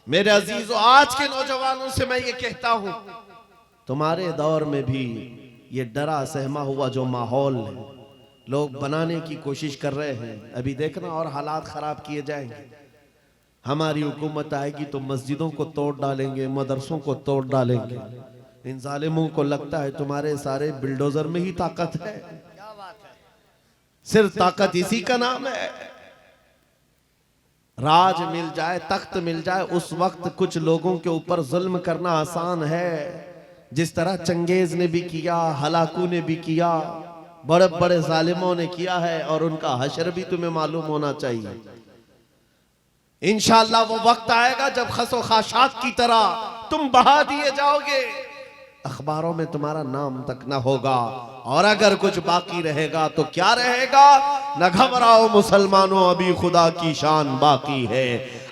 मेरे अजीजों, आज के नौजवानों से मैं ये कहता हूं, तुम्हारे दौर में भी ये डरा सहमा हुआ जो माहौल है, लोग बनाने की कोशिश कर रहे हैं। अभी देखना और हालात खराब किए जाएंगे। हमारी हुकूमत आएगी तो मस्जिदों को तोड़ डालेंगे, मदरसों को तोड़ डालेंगे। इन जालिमों को लगता है तुम्हारे सारे बिल्डोजर में ही ताकत है। सिर्फ ताकत इसी का नाम है। राज मिल जाए, तख्त मिल जाए, उस वक्त कुछ लोगों के ऊपर जुल्म करना आसान है। जिस तरह चंगेज ने भी किया, हलाकू ने भी किया, बड़े बड़े जालिमों ने किया है, और उनका हशर भी तुम्हें मालूम होना चाहिए। इंशाअल्लाह वो वक्त आएगा जब खसो खाशात की तरह तुम बहा दिए जाओगे, अखबारों में तुम्हारा नाम तक ना होगा। और अगर कुछ बाकी रहेगा तो क्या रहेगा? न घबराओ मुसलमानों, अभी खुदा की शान बाकी है।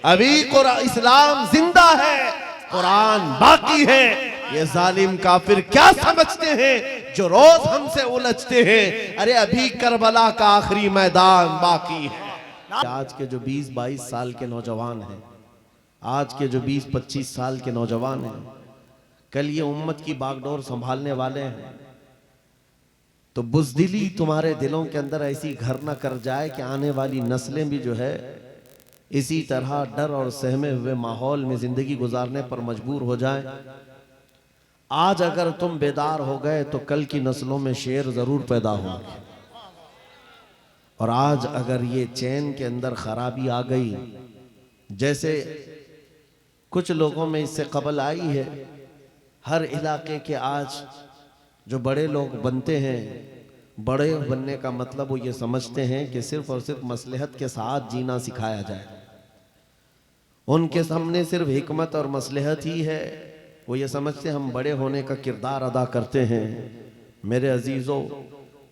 अभी इस्लाम जिंदा है, कुरान बाकी है। ये जालिम काफिर क्या समझते हैं जो रोज हमसे उलझते हैं? अरे अभी करबला का आखिरी मैदान बाकी है। आज के जो 20-22 साल के नौजवान हैं, आज के जो 20-25 साल के नौजवान हैं, कल ये उम्मत की बागडोर संभालने वाले हैं। तो बुज़दिली तुम्हारे दिलों के अंदर ऐसी घर न कर जाए कि आने वाली नस्लें भी जो है इसी तरह डर और सहमे हुए माहौल में जिंदगी गुजारने पर मजबूर हो जाए। आज अगर तुम बेदार हो गए तो कल की नस्लों में शेर जरूर पैदा होंगे। और आज अगर ये चैन के अंदर खराबी आ गई, जैसे कुछ लोगों में इससे कबल आई है, हर इलाके के आज जो बड़े लोग बनते हैं, बड़े बनने का मतलब वो ये समझते हैं कि सिर्फ और सिर्फ मसलहत के साथ जीना सिखाया जाए। उनके सामने सिर्फ हिकमत और मसलहत ही है। वो ये समझते हम बड़े होने का किरदार अदा करते हैं। मेरे अजीज़ों,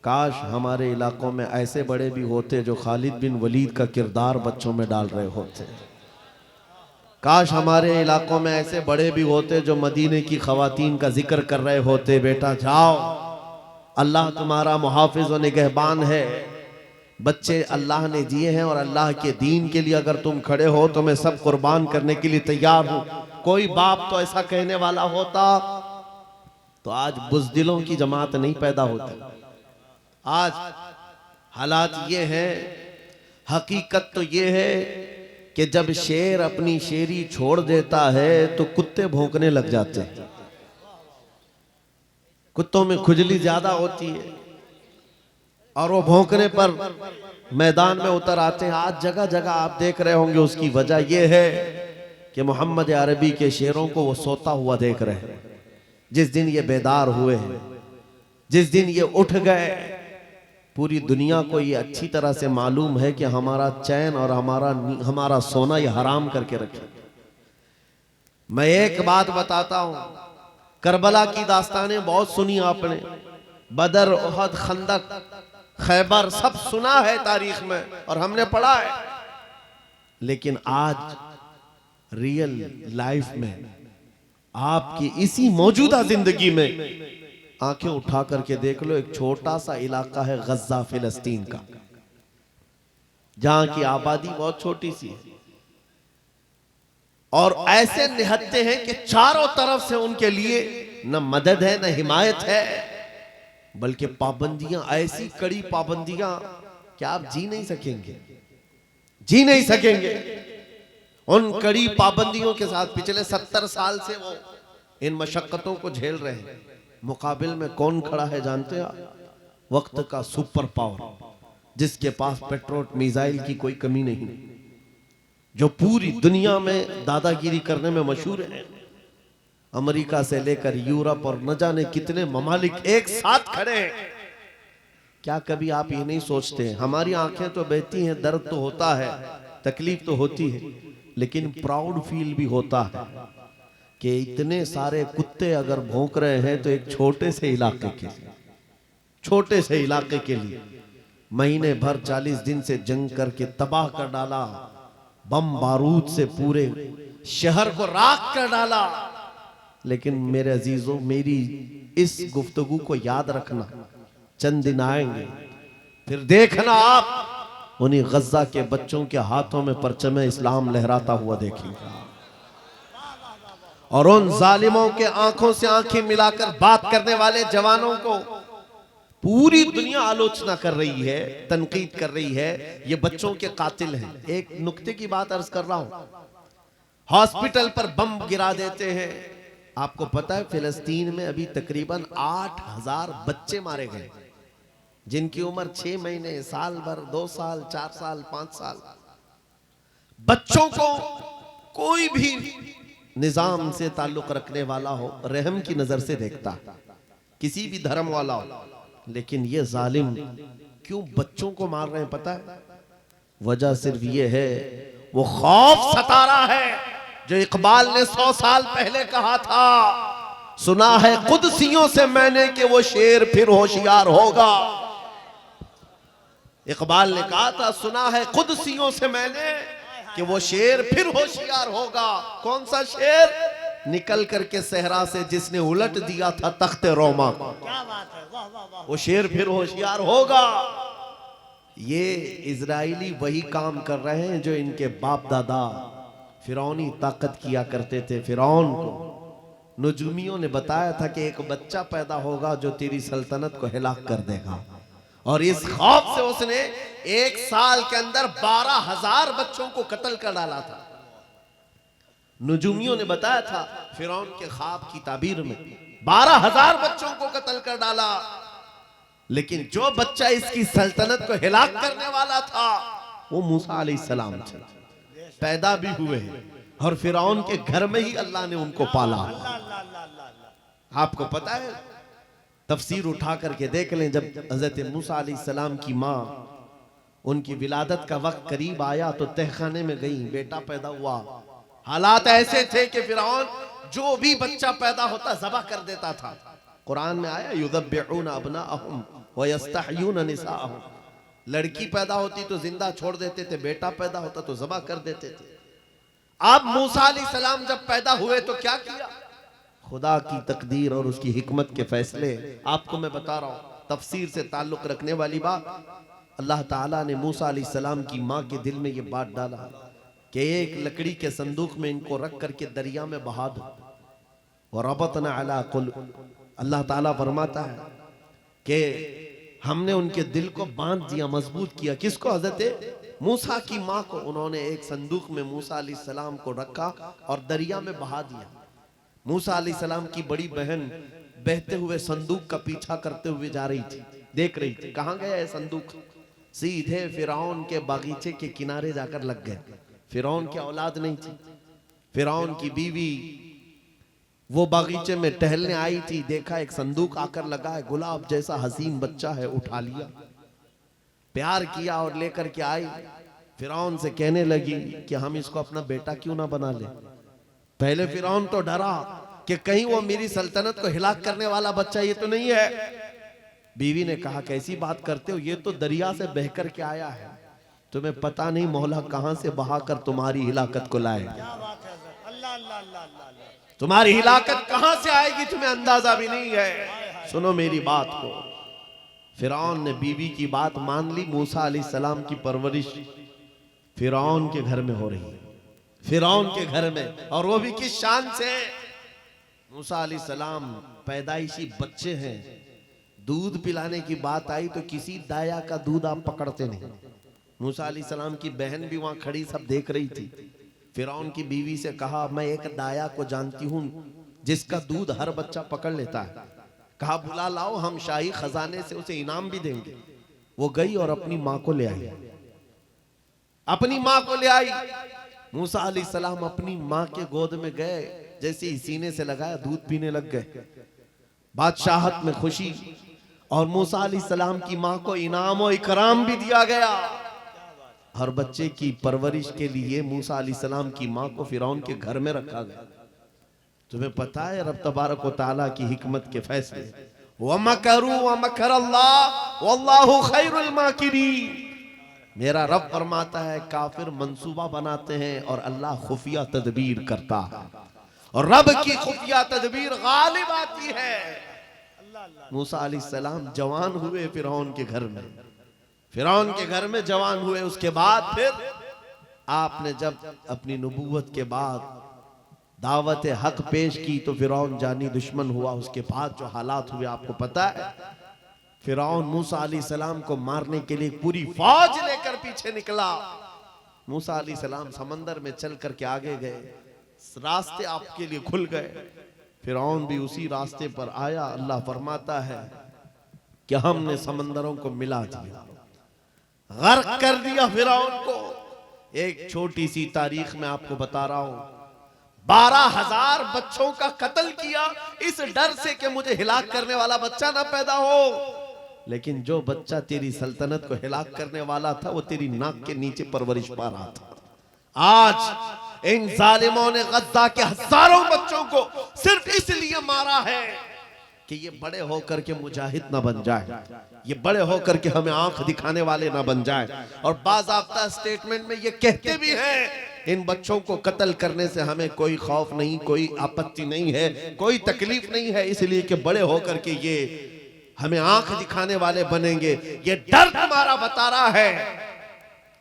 काश हमारे इलाकों में ऐसे बड़े भी होते जो खालिद बिन वलीद का किरदार बच्चों में डाल रहे होते। काश हमारे इलाकों में ऐसे बड़े भी होते जो मदीने की खवातीन का जिक्र कर रहे होते। बेटा जाओ, अल्लाह तुम्हारा मुहाफिज और निगहबान है। बच्चे अल्लाह ने दिए हैं और अल्लाह के दीन के लिए अगर तुम खड़े हो तो मैं सब कुर्बान करने के लिए तैयार हूं। कोई बाप तो ऐसा कहने वाला होता तो आज बुज़दिलों की जमात नहीं पैदा होती। आज हालात ये हैं, हकीकत तो ये है कि जब शेर अपनी शेरी छोड़ देता है तो कुत्ते भौंकने लग जाते हैं। कुत्तों में खुजली ज्यादा होती है और वो भौंकने पर मैदान में उतर आते हैं। आज जगह जगह आप देख रहे होंगे, उसकी वजह यह है कि मोहम्मद अरबी के शेरों को वो सोता हुआ देख रहे हैं। जिस दिन ये बेदार हुए हैं, जिस दिन ये उठ गए, पूरी दुनिया को ये अच्छी तरह से मालूम है कि हमारा चैन और हमारा सोना ये हराम करके रखे। मैं एक बात बताता हूं, करबला की दास्तानें बहुत सुनी आपने, बदर, उहद, खंदक, खैबर सब सुना है तारीख में और हमने पढ़ा है। लेकिन आज रियल लाइफ में आपकी इसी मौजूदा जिंदगी में आंखें उठा करके देख लो, एक छोटा सा इलाका है गज्जा फिलिस्तीन का, जहां की आबादी बहुत छोटी सी है और ऐसे निहत्ते हैं कि चारों तरफ से उनके लिए न मदद है न हिमायत है, बल्कि पाबंदियां, ऐसी कड़ी पाबंदियां कि आप जी नहीं सकेंगे, जी नहीं सकेंगे। उन कड़ी पाबंदियों के साथ पिछले 70 साल से वो इन मशक्कतों को झेल रहे हैं। मुकाबिल में कौन खड़ा है जानते हैं आप? वक्त का सुपर पावर, जिसके पास पेट्रोल मिसाइल की कोई कमी नहीं, जो पूरी दुनिया में दादागिरी करने में मशहूर है। अमेरिका से लेकर यूरोप और न जाने कितने ममालिक एक साथ खड़े हैं। क्या कभी आप ये नहीं सोचते, हमारी आंखें तो बहती हैं, दर्द तो होता है, तकलीफ तो होती है, लेकिन प्राउड फील भी होता है कि इतने सारे कुत्ते अगर भौंक रहे हैं तो एक छोटे से इलाके के लिए, छोटे से इलाके के लिए महीने भर 40 दिन से जंग करके तबाह कर डाला, बम बारूद से पूरे शहर को राख कर डाला। लेकिन मेरे अजीजों, मेरी इस गुफ्तगू को याद रखना, चंद दिन आएंगे फिर देखना आप उन्हीं गज्जा के बच्चों के हाथों में परचम इस्लाम लहराता हुआ देखेंगे। और उन जालिमों के आंखों से आंखें मिलाकर बात करने वाले जवानों को पूरी दुनिया आलोचना कर रही है, तनकीद कर रही है, ये बच्चों के कातिल हैं। एक नुक्ते की बात अर्ज कर रहा हूं, हॉस्पिटल पर बम गिरा देते हैं। आपको पता है फिलिस्तीन में अभी तकरीबन 8,000 बच्चे मारे गए, जिनकी उम्र 6 महीने, साल भर, 2 साल, 4 साल, 5 साल। बच्चों को कोई भी निजाम से ताल्लुक रखने वाला हो, रहम की नजर से देखता, किसी भी धर्म वाला हो, लेकिन ये जालिम क्यों बच्चों को मार रहे हैं पता है? वजह सिर्फ ये है, वो खौफ सता रहा है जो इकबाल ने 100 साल पहले कहा था, सुना है कुदसियों से मैंने कि वो शेर फिर होशियार होगा। इकबाल ने कहा था, सुना है कुदसियों से मैंने कि वो शेर फिर होशियार होगा। कौन सा शेर? निकल करके सहरा से जिसने उलट दिया था तख्ते रोमा को। क्या बात है, वाह वाह वाह। वो शेर फिर होशियार होगा। ये इजराइली वही काम कर रहे हैं जो इनके बाप दादा फिरौनी ताकत किया करते थे। फिरौन को नजूमियों ने बताया था कि एक बच्चा पैदा होगा जो तेरी सल्तनत को हिलाक कर देगा, और इस खौफ से उसने 1 साल के अंदर 12,000 बच्चों को कत्ल कर डाला था। नजूमियों ने बताया था फिरौन के ख्वाब की ताबीर में 12,000 बच्चों को कत्ल कर डाला, लेकिन जो बच्चा इसकी सल्तनत को हिलाक करने वाला था वो मूसा अलैहिस्सलाम थे। पैदा भी हुए हैं और फिरौन के घर में ही अल्लाह ने उनको पाला। आपको पता है, तफसीर उठा करके देख लें, जब हजरत मूसा अलैहिस्सलाम की माँ, उनकी विलादत का वक्त करीब आया तो तहखाने में गई, बेटा पैदा हुआ। हालात ऐसे थे कि फिरौन जो भी बच्चा पैदा होता ज़बह कर देता था। कुरान में आया, युज़ब्बिहूना अब्नाअहुम व यस्तहयूना निसाअहुम। लड़की पैदा होती तो जिंदा छोड़ देते थे, बेटा पैदा होता तो ज़बह कर देते थे। अब मूसा अलैहिस्सलाम जब पैदा हुए तो क्या किया? खुदा की तकदीर और उसकी हिकमत के फैसले आपको मैं बता रहा हूँ, तफसीर से ताल्लुक रखने वाली बात। अल्लाह ताला ने मूसा अलैहिस्सलाम की माँ के दिल में ये बात डाला कि एक लकड़ी के संदूक में इनको रख करके दरिया में बहा दो। और रबतना अला कुलूब, अल्लाह ताला फरमाता है कि हमने उनके दिल को बांध दिया, मजबूत किया। किसको? हजरत मूसा की माँ को। उन्होंने एक संदूक में मूसा अलैहिस्सलाम को रखा और दरिया में बहा दिया। मूसा अलैहिस्सलाम की बड़ी बहन बहते हुए संदूक का पीछा करते हुए जा रही थी, देख रही थी कहाँ गया है संदूक। सीधे फिरौन के बागीचे के किनारे जाकर लग गए। फिरौन की औलाद नहीं थी, फिरौन की बीवी वो बागीचे में टहलने आई थी, देखा एक संदूक आकर लगा है, गुलाब जैसा हसीन बच्चा है, उठा लिया, प्यार किया और लेकर के आई। फिरौन से कहने लगी कि हम इसको अपना बेटा क्यों ना बना ले। पहले फिरौन तो डरा कि कहीं वो मेरी सल्तनत को हिलाक करने वाला बच्चा ये तो नहीं है। बीवी ने कहा, कैसी बात करते हो, ये तो दरिया से बहकर के आया है, तुम्हें पता नहीं मौला कहां से बहाकर तुम्हारी हिलाकत को लाए। तुम्हारी हिलाकत कहां से आएगी तुम्हें अंदाजा भी नहीं है। सुनो मेरी बात को। फिरौन ने बीवी की बात मान ली। मूसा अलैहिस्सलाम की परवरिश फिरौन के घर में हो रही है, फिरौन के घर में, और वो भी किस शान से। मूसा अलैहिस्सलाम पैदाइशी बच्चे हैं, दूध पिलाने की बात आई तो किसी दाया का दूध आप पकड़ते नहीं। मूसा अलैहिस्सलाम की बहन भी वहां खड़ी सब देख रही थी। फिरौन की बीवी से कहा, मैं एक दाया को जानती हूं जिसका दूध हर बच्चा पकड़ लेता है। कहा बुला लाओ, हम शाही खजाने से उसे इनाम भी देंगे। वो गई और अपनी माँ को ले आई, अपनी माँ को ले आई। मूसा अलैहिस्सलाम अपनी माँ के गोद में गए, जैसे ही सीने से लगाया दूध पीने लग गए। बादशाहत में खुशी, और मूसा अलैहिस्सलाम की माँ को इनाम और इकराम भी दिया गया। हर बच्चे की परवरिश के लिए मूसा अलैहिस्सलाम की माँ को फिरौन के घर में रखा गया। तुम्हें पता है रब तबारक व तआला की हिकमत के फैसले। वमकरू वमकरल्लाह वल्लाहु खैरुल माकिरीन। मेरा रब फरमाता है काफिर मंसूबा बनाते हैं और अल्लाह खुफिया तदबीर करता है, और रब की खुफिया तदबीर गालिब आती है। मूसा अलैहिस्सलाम जवान हुए फिरौन के घर में, फिरौन के घर में जवान हुए। उसके बाद फिर आपने जब अपनी नबूवत के बाद दावत हक पेश की तो फिरौन जानी दुश्मन हुआ। उसके बाद जो हालात हुए आपको पता है। फिरौन मूसा अलैहिस्सलाम को मारने के लिए पूरी फौज लेकर पीछे निकला। मूसा अलैहिस्सलाम समंदर में चल करके आगे गए, रास्ते आपके लिए खुल गए। फिरौन भी उसी रास्ते पर आया। अल्लाह फरमाता है कि हमने समंदरों को मिला दिया, गर्क कर दिया फिरौन को। एक छोटी सी तारीख में आपको बता रहा हूं, 12,000 बच्चों का कत्ल किया इस डर से कि मुझे हिलाक करने वाला बच्चा ना पैदा हो। लेकिन जो बच्चा तेरी सल्तनत को हिलाक करने वाला था वो तेरी नाक के नीचे परवरिश पा रहा था। आज इन जालिमों ने गद्दा के हजारों बच्चों को सिर्फ इसलिए मारा है कि ये बड़े होकर के मुजाहिद ना बन जाए, ये बड़े होकर के हमें आंख दिखाने वाले ना बन जाए। और बाज़ाब्ता स्टेटमेंट में ये कहते भी हैं, इन बच्चों को कत्ल करने से हमें कोई खौफ नहीं, कोई आपत्ति नहीं है, कोई तकलीफ नहीं है, इसलिए कि बड़े होकर के ये हमें आंख दिखाने वाले बनेंगे। ये डर तुम्हारा बता रहा है।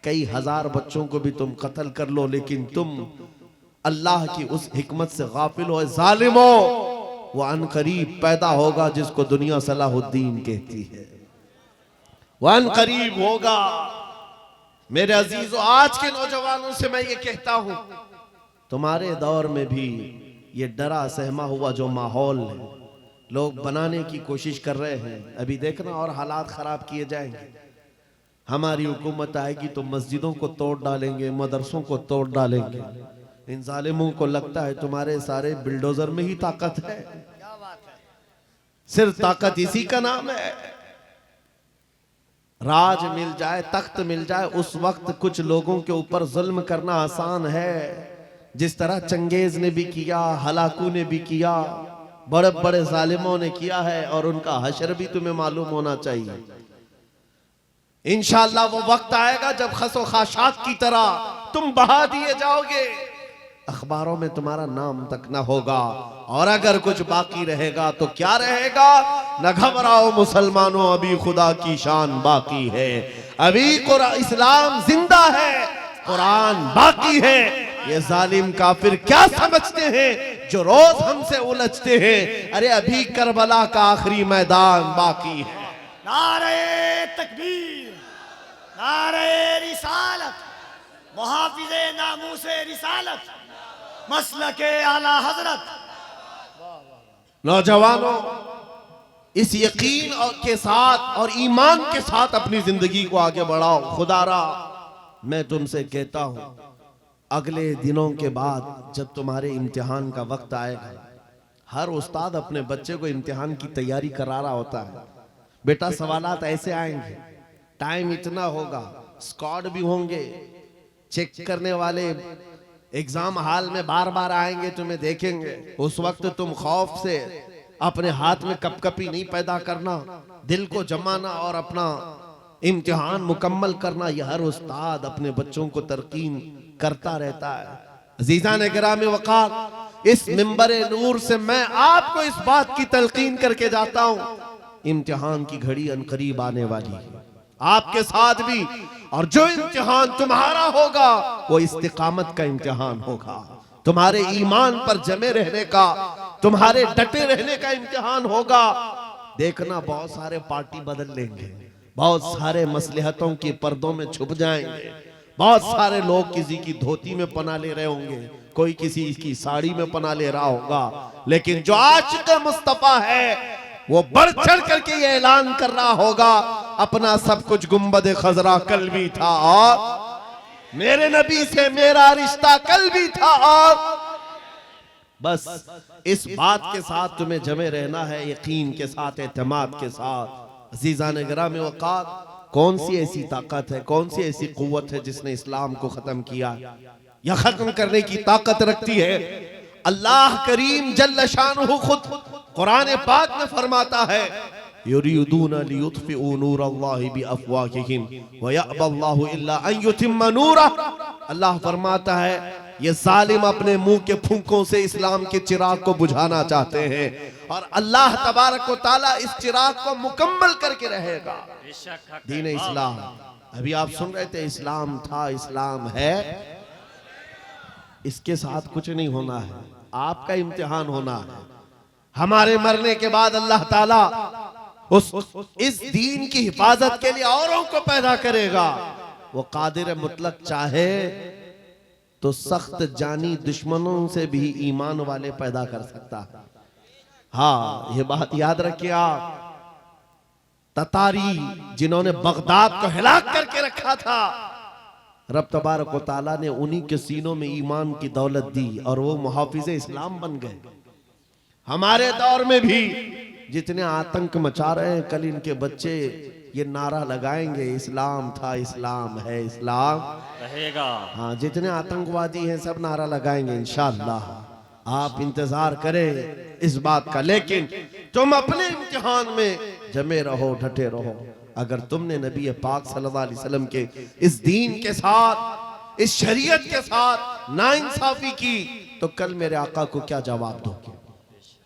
कई हजार बच्चों को भी तुम कत्ल कर लो, लेकिन तुम अल्लाह की उस हिकमत से गाफिल हो। जालिमो, वो अनकरीब पैदा होगा जिसको दुनिया सलाहुद्दीन कहती है, वो अनकरीब होगा। मेरे अजीजों, आज के नौजवानों से मैं ये कहता हूं, तुम्हारे दौर में भी ये डरा सहमा हुआ जो माहौल है, लोग बनाने की कोशिश कर रहे हैं। अभी देखना और हालात खराब किए जाएंगे। हमारी हुकूमत आएगी तो मस्जिदों को तोड़ डालेंगे, मदरसों को तोड़ डालेंगे। इन जालिमों को लगता है तुम्हारे सारे बिल्डोजर में ही ताकत है। सिर्फ ताकत इसी का नाम है। राज मिल जाए, तख्त मिल जाए, उस वक्त कुछ लोगों के ऊपर जुल्म करना आसान है। जिस तरह चंगेज ने भी किया, हलाकू ने भी किया, बड़े बड़े जालिमों ने किया है, और उनका हशर भी तुम्हें मालूम होना चाहिए। इंशाअल्लाह वो वक्त आएगा जब खसो खाशात की तरह तुम बहा दिए जाओगे, अखबारों में तुम्हारा नाम तक ना होगा। और अगर कुछ बाकी रहेगा तो क्या रहेगा? न घबराओ मुसलमानों, अभी खुदा की शान बाकी है, अभी इस्लाम जिंदा है, कुरान बाकी है। ये जालिम काफिर क्या समझते हैं जो रोज हमसे उलझते हैं? अरे अभी करबला का आखिरी मैदान बाकी है। नारे तकबीर, नारे रिसालत, मुहाफिज़े नामूसे रिसालत, मसलके आला हजरत। नौजवानों, इस यकीन के साथ और ईमान के साथ अपनी जिंदगी को आगे बढ़ाओ। खुदारा मैं तुमसे कहता हूं, अगले दिनों के बाद जब तुम्हारे इम्तिहान का वक्त आएगा, हर उस्ताद अपने बच्चे को इम्तिहान की तैयारी करा रहा होता है। बेटा सवालात ऐसे आएंगे, टाइम इतना होगा, स्क्वाड भी होंगे, चेक करने वाले एग्जाम हॉल में बार बार आएंगे, तुम्हें देखेंगे। उस वक्त तुम खौफ से अपने हाथ में कपकपी नहीं पैदा करना, दिल को जमाना और अपना इम्तिहान मुकम्मल करना। यह हर उस्ताद अपने बच्चों को तरकीन करता रहता है। अज़ीज़ान गिरामी वक़ार, इस मिंबरे नूर से मैं आपको इस बात की तलकीन करके जाता हूं, इम्तिहान की घड़ी अनकरीब आने वाली है आपके साथ भी। और जो इम्तिहान तुम्हारा होगा वो इस्तिकामत का इम्तिहान होगा, तुम्हारे ईमान पर जमे रहने का, तुम्हारे डटे रहने का इम्तिहान होगा। देखना बहुत सारे पार्टी बदल लेंगे, बहुत सारे मसलहतों के पर्दों में छुप जाएंगे, बहुत सारे लोग किसी की धोती में पनाह ले रहे होंगे, कोई किसी की साड़ी में पनाह ले रहा होगा, लेकिन जो आशिक़ मुस्तफा है वो बढ़ चढ़ करके ये ऐलान कर रहा होगा, अपना सब कुछ गुंबद खजरा कल भी था और मेरे नबी से मेरा रिश्ता कल भी था। और बस इस बात के साथ तुम्हें जमे रहना है, यकीन के साथ, एतमाद के साथ। अज़ीज़ान गिरामी वक़ार, कौन सी ऐसी ताकत है, कौन सी ऐसी कुव्वत है जिसने इस्लाम को खत्म किया या खत्म करने की ताकत रखती है? अल्लाह करीम जल्ल शानुहु खुद कुरान पाक में फरमाता है, युरीदूना लियुत्फिउ नूरल्लाहि बिअफ़वाहिहिम व यअबल्लाहु इल्ला अन युतिम्मा नूरह। अल्लाह फरमाता है, ये जालिम अपने मुंह के फूंकों से इस्लाम के चिराग को बुझाना चाहते हैं, और अल्लाह तबारक व तआला इस चिराग को मुकम्मल करके रहेगा। दीन इस्लाम, अभी आप सुन रहे थे, इस्लाम था, इस्लाम है, इसके साथ कुछ नहीं होना है। आपका इम्तिहान होना है। हमारे मरने के बाद अल्लाह ताला इस दीन की हिफाजत के लिए औरों को पैदा करेगा। वो कादिर मुतलक चाहे तो सख्त जानी दुश्मनों से भी ईमान वाले पैदा कर सकता है। हाँ, ये बात याद रखिए आप। ततारी जिन्होंने बगदाद को हिलाक करके रखा था, रब तबारक व तआला ने उन्हीं के सीनों में ईमान की दौलत दी और वो मुहाफिज इस्लाम बन गए। हमारे दौर में भी जितने आतंक मचा रहे हैं, कल इनके बच्चे ये नारा लगाएंगे, इस्लाम था, इस्लाम है, इस्लाम रहेगा। हाँ, जितने आतंकवादी हैं सब नारा लगाएंगे इंशाअल्लाह। आप इंतजार करें इस बात का, लेकिन तुम अपने इम्तिहान में जमे रहो, डटे रहो। अगर तुमने नबी पाक सल्लल्लाहु अलैहि वसल्लम के इस दीन के साथ, इस शरीयत के साथ नाइंसाफी की, तो कल मेरे आका को क्या जवाब दोगे?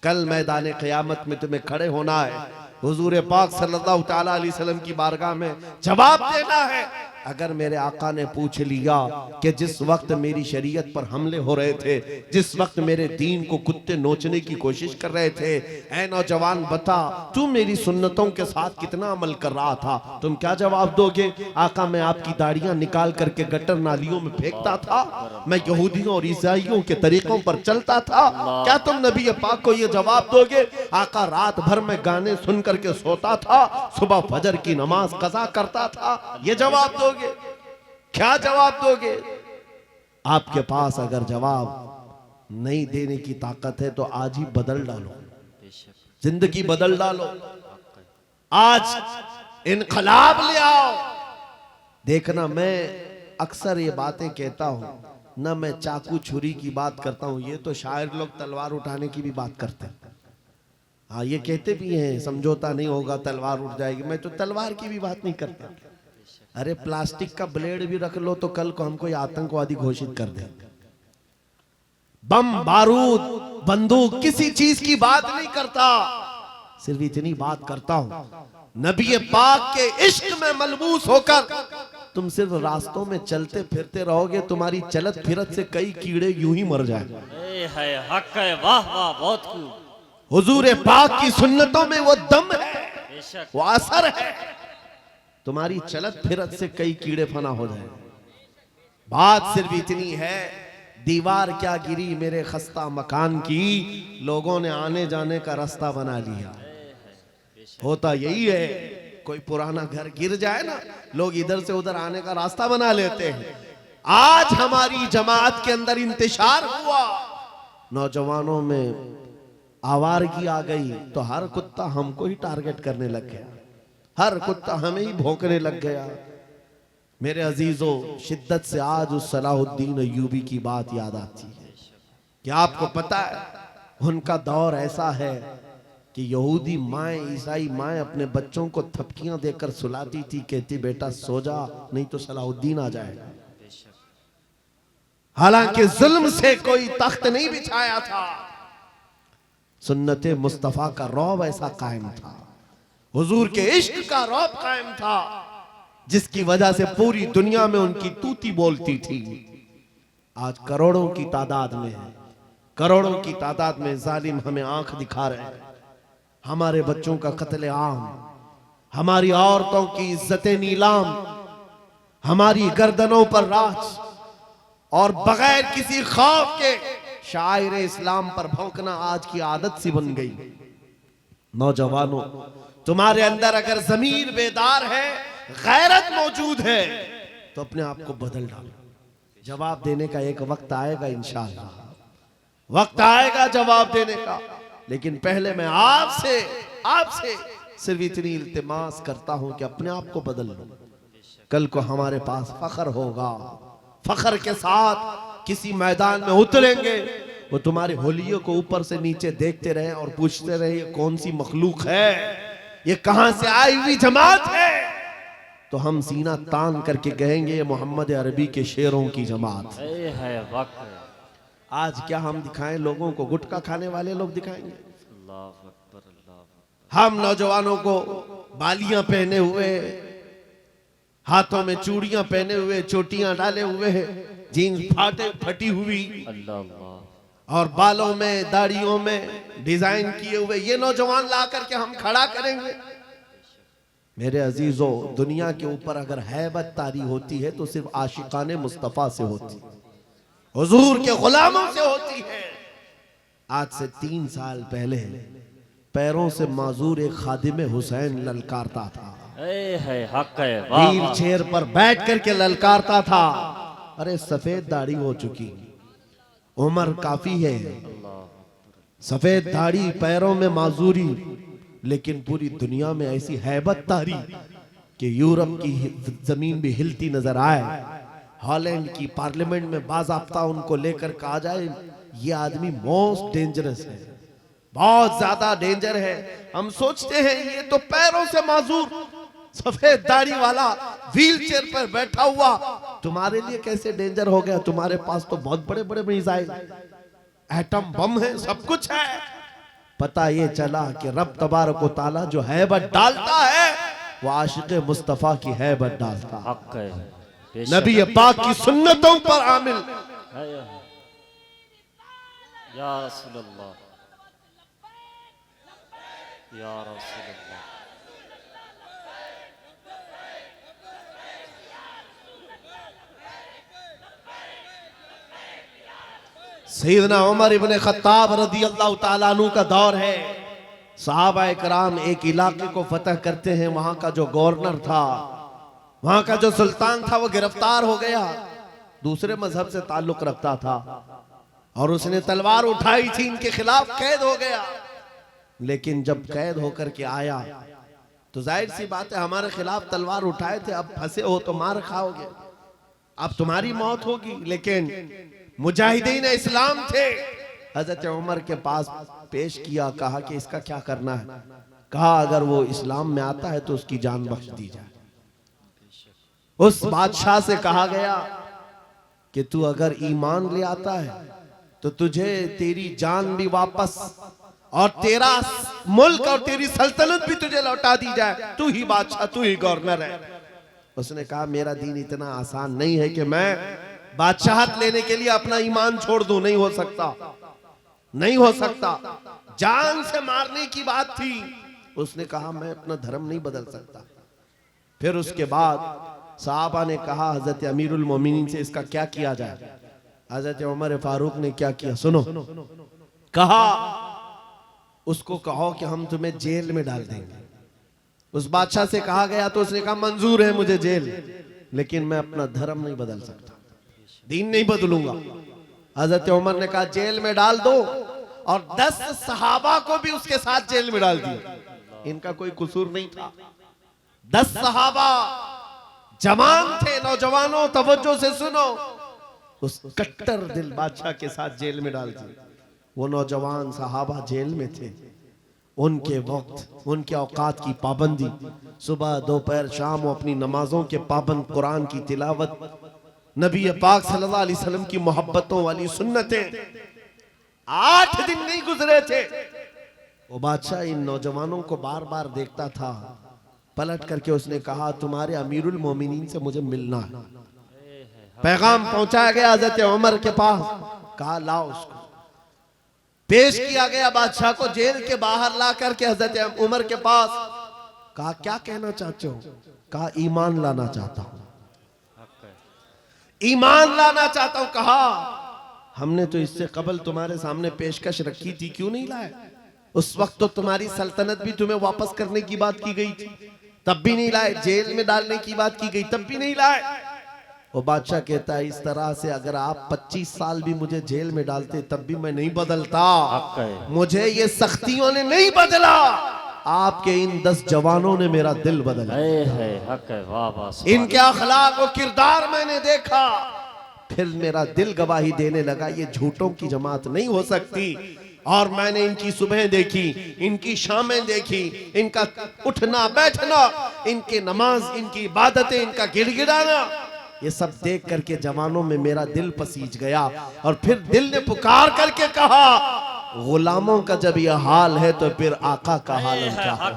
कल मैदान क़यामत में तुम्हें खड़े होना है, हुजूर पाक सल्लल्लाहु ताला अलैहि वसल्लम की बारगाह में जवाब देना है। अगर मेरे आका ने पूछ लिया कि जिस वक्त मेरी शरीयत पर हमले हो रहे थे, जिस वक्त मेरे दीन को कुत्ते नोचने की कोशिश कर रहे थे, ऐ नौजवान बता तू मेरी सुन्नतों के साथ कितना अमल कर रहा था, तुम क्या जवाब दोगे? आका, मैं आपकी दाढ़ियां निकाल करके गटर नालियों में फेंकता था, मैं यहूदियों और ईसाइयों के तरीकों पर चलता था, क्या तुम नबी पाक को यह जवाब दोगे? आका, रात भर में गाने सुन करके सोता था, सुबह फजर की नमाज कज़ा करता था, ये जवाब दोगे? क्या जवाब दोगे? आपके पास अगर जवाब नहीं देने की ताकत है तो आज ही बदल डालो, जिंदगी बदल डालो, आज इनकलाब ले आओ। देखना, मैं अक्सर ये बातें कहता हूं ना, मैं चाकू छुरी की बात करता हूं, ये तो शायर लोग तलवार उठाने की भी बात करते हैं। हाँ, ये कहते भी हैं समझौता नहीं होगा, तलवार उठ जाएगी। मैं तो तलवार की भी बात नहीं करता। अरे प्लास्टिक का ब्लेड भी रख लो तो कल को हमको आतंकवादी घोषित कर दे। बम, बारूद, बंदूक, किसी चीज की बात नहीं करता, सिर्फ इतनी बात करता हूं, नबी पाक के इश्क में मलबूस होकर तुम सिर्फ रास्तों में चलते फिरते रहोगे, तुम्हारी चलत फिरत से कई कीड़े यूं ही मर जाएंगे। हक है, वाह वाह, बहुत खूब। हुजूर पाक की सुन्नतों में वो दम है, वो असर है, तुम्हारी चलत फिरत से कई कीड़े फना हो जाए। बात सिर्फ इतनी है, दीवार क्या गिरी मेरे खस्ता मकान की, लोगों ने आने जाने का रास्ता बना लिया। होता यही है, कोई पुराना घर गिर जाए ना, लोग इधर से उधर आने का रास्ता बना लेते हैं। आज हमारी जमात के अंदर इंतशार हुआ, नौजवानों में आवारगी आ गई, तो हर कुत्ता हमको ही टारगेट करने लग गया, हर कुत्ता हमें ही भौंकने लग गया। मेरे अजीजों, शिद्दत से आज उस सलाहुद्दीन अय्यूबी की बात याद आती है। क्या आपको पता है, उनका दौर ऐसा है कि यहूदी माएँ, ईसाई माएँ अपने बच्चों को थपकियां देकर सुलाती थी, कहती बेटा सो जा, नहीं तो सलाहुद्दीन आ जाएगा। हालांकि जुल्म से कोई तख्त नहीं बिछाया था, सुन्नते मुस्तफा का रौब ऐसा कायम था, हुजूर के इश्क का रौब कायम था, जिसकी वजह से पूरी दुनिया में उनकी तूती बोलती थी। आज करोड़ों की तादाद में है, करोड़ों की तादाद में जालिम हमें आंख दिखा रहे हैं। हमारे बच्चों का कत्ले आम, हमारी औरतों की इज्जतें नीलाम, हमारी गर्दनों पर राज, और बगैर किसी खौफ के शायर इस्लाम पर भौंकना आज की आदत सी बन गई। नौजवानों, तुम्हारे अंदर अगर ज़मीर बेदार है, गैरत मौजूद है, तो अपने आप को बदल डालो। जवाब देने का एक वक्त आएगा, इंशाअल्लाह वक्त आएगा जवाब देने का। लेकिन पहले मैं आपसे सिर्फ इतनी इल्तिमास करता हूं कि अपने आप को बदल लो। कल को हमारे पास फख्र होगा, फख्र के साथ किसी मैदान में उतरेंगे, वो तुम्हारे होलियों को ऊपर से नीचे देखते रहे और पूछते रहे ये कौन सी मखलूक है, ये कहां से आई हुई जमात है, तो हम सीना तान करके कहेंगे ये मोहम्मद अरबी के शेरों की जमात है। आज क्या हम दिखाएं लोगों को? गुटखा खाने वाले लोग दिखाएंगे। हम नौजवानों को बालियां पहने हुए, हाथों में चूड़ियां पहने हुए, चोटियां डाले हुए, जीन्स फटी हुई, और बालों में दाढ़ियों में डिजाइन किए हुए ये नौजवान ला करके हम खड़ा करेंगे। मेरे अजीजों, दुनिया के ऊपर अगर हैबत तारी होती है तो सिर्फ आशिकाने मुस्तफा से होती है, हुजूर के गुलामों से होती है। आज से 3 साल पहले पैरों से माजूर एक खादिम हुसैन ललकारता था, है हक है वाह व्हील वाह चेयर पर बैठ करके ललकारता था। अरे सफेद दाढ़ी हो चुकी, उम्र काफी है, सफेद दाढ़ी, पैरों में माजूरी, लेकिन पूरी दुनिया में ऐसी हैबत तारी कि यूरोप की जमीन भी हिलती नजर आए। हॉलैंड की पार्लियामेंट में बाज़ाब्ता उनको लेकर कहा जाए ये आदमी मोस्ट डेंजरस है, बहुत ज्यादा डेंजर है। हम सोचते हैं ये तो पैरों से माजूर सफेद दाढ़ी वाला व्हील चेयर पर बैठा हुआ तुम्हारे लिए कैसे डेंजर हो गया? तुम्हारे पास तो बहुत बड़े बड़े मिसाइल, एटम बम है, सब कुछ है। पता ये चला कि रब तबारक व तआला जो हैबत डालता है वो आशिक मुस्तफा की हैबत डालता है। हक है बेशक नबी पाक की सुन्नतों पर आमिल। है या रसूल अल्लाह या रसूल अल्लाह। सैयदना उमर इब्ने खत्ताब रज़ी अल्लाह ताला अन्हु का दौर है। सहाबा कराम एक इलाके को फतह करते हैं, वहां का जो गवर्नर था, वहां का जो सुल्तान था, वो गिरफ्तार हो गया, दूसरे मजहब से ताल्लुक रखता था और उसने तलवार उठाई थी, इनके खिलाफ कैद हो गया। लेकिन जब कैद होकर के आया तो जाहिर सी बात है हमारे खिलाफ तलवार उठाए थे, अब फंसे हो तो मार खाओगे, अब तुम्हारी मौत होगी। लेकिन मुजाहिदीन इस्लाम थे, हजरत उमर के पास पेश किया, कहा कि इसका क्या करना है? कहा अगर वो इस्लाम में आता है तो उसकी जान बख्श दी जाए। उस बादशाह से कहा गया कि तू अगर ईमान ले आता है तो तुझे तेरी जान भी वापस और तेरा मुल्क और तेरी सल्तनत भी तुझे लौटा दी जाए, तू ही बादशाह, तू ही गवर्नर है। उसने कहा मेरा दीन इतना आसान नहीं है कि मैं बादशाहत लेने के लिए अपना ईमान छोड़ दूं, नहीं हो सकता, नहीं हो सकता। जान से मारने की बात थी। उसने कहा मैं अपना धर्म नहीं बदल सकता। फिर उसके बाद साहबा ने कहा हजरत अमीरुल मोमिनीन से इसका क्या किया जाए? हजरत उमर फारूक ने क्या किया सुनो, कहा उसको कहो कि हम तुम्हें जेल में डाल देंगे। उस बादशाह से कहा गया तो उसने कहा मंजूर है मुझे जेल, लेकिन मैं अपना धर्म नहीं बदल सकता, दीन नहीं बदलूंगा। हजरत उमर ने कहा जेल में डाल दो, और 10 सहाबा को भी उसके साथ जेल में डाल दिया। इनका कोई कसूर नहीं था। 10 सहाबा जवान थे। नौजवानों तवज्जो से सुनो, उस कट्टर दिल बादशाह के साथ जेल में डाल दिया। वो नौजवान सहाबा जेल में थे, उनके वक्त, उनके औकात की पाबंदी, सुबह दोपहर शाम वो अपनी नमाजों के पाबंद, कुरान की तिलावत, नबी पाक सल्लल्लाहु अलैहि वसल्लम की मोहब्बतों वाली सुन्नतें। 8 दिन नहीं गुजरे थे, वो बादशाह इन नौजवानों को बार बार देखता था। पलट करके उसने कहा तुम्हारे अमीरुल मोमिनीन से मुझे मिलना है। पैगाम पहुंचाया गया हजरत उमर के पास, कहा लाओ उसको। पेश किया गया बादशाह को, जेल के बाहर ला करके हजरत उमर के पास। कहा क्या कहना चाहते हो? कहा ईमान लाना चाहता हूं, ईमान लाना चाहता हूं। कहा हमने तो इससे कबल तुम्हारे सामने पेशकश रखी थी, क्यों नहीं लाए? उस वक्त तो तुम्हारी सल्तनत भी तुम्हें वापस करने की बात की गई थी, तब भी नहीं लाए। जेल में डालने की बात की गई, तब भी नहीं लाए। वो बादशाह कहता है इस तरह से अगर आप 25 साल भी मुझे जेल में डालते तब भी मैं नहीं बदलता। मुझे ये सख्तियों ने नहीं बदला, आपके इन 10 जवानों ने मेरा दिल बदला। इनके अखलाक और किरदार मैंने देखा, फिर मेरा दिल गवाही देने लगा ये झूठों की जमात नहीं हो सकती। और मैंने इनकी सुबह देखी, इनकी शामें देखी, इनका उठना बैठना, इनके नमाज, इनकी इबादतें, इनका गिड़गिड़ाना, ये सब देख करके जवानों में मेरा दिल पसीज गया। और फिर दिल ने पुकार करके कहा गुलामों का जब यह हाल है तो फिर आका का हाल क्या है?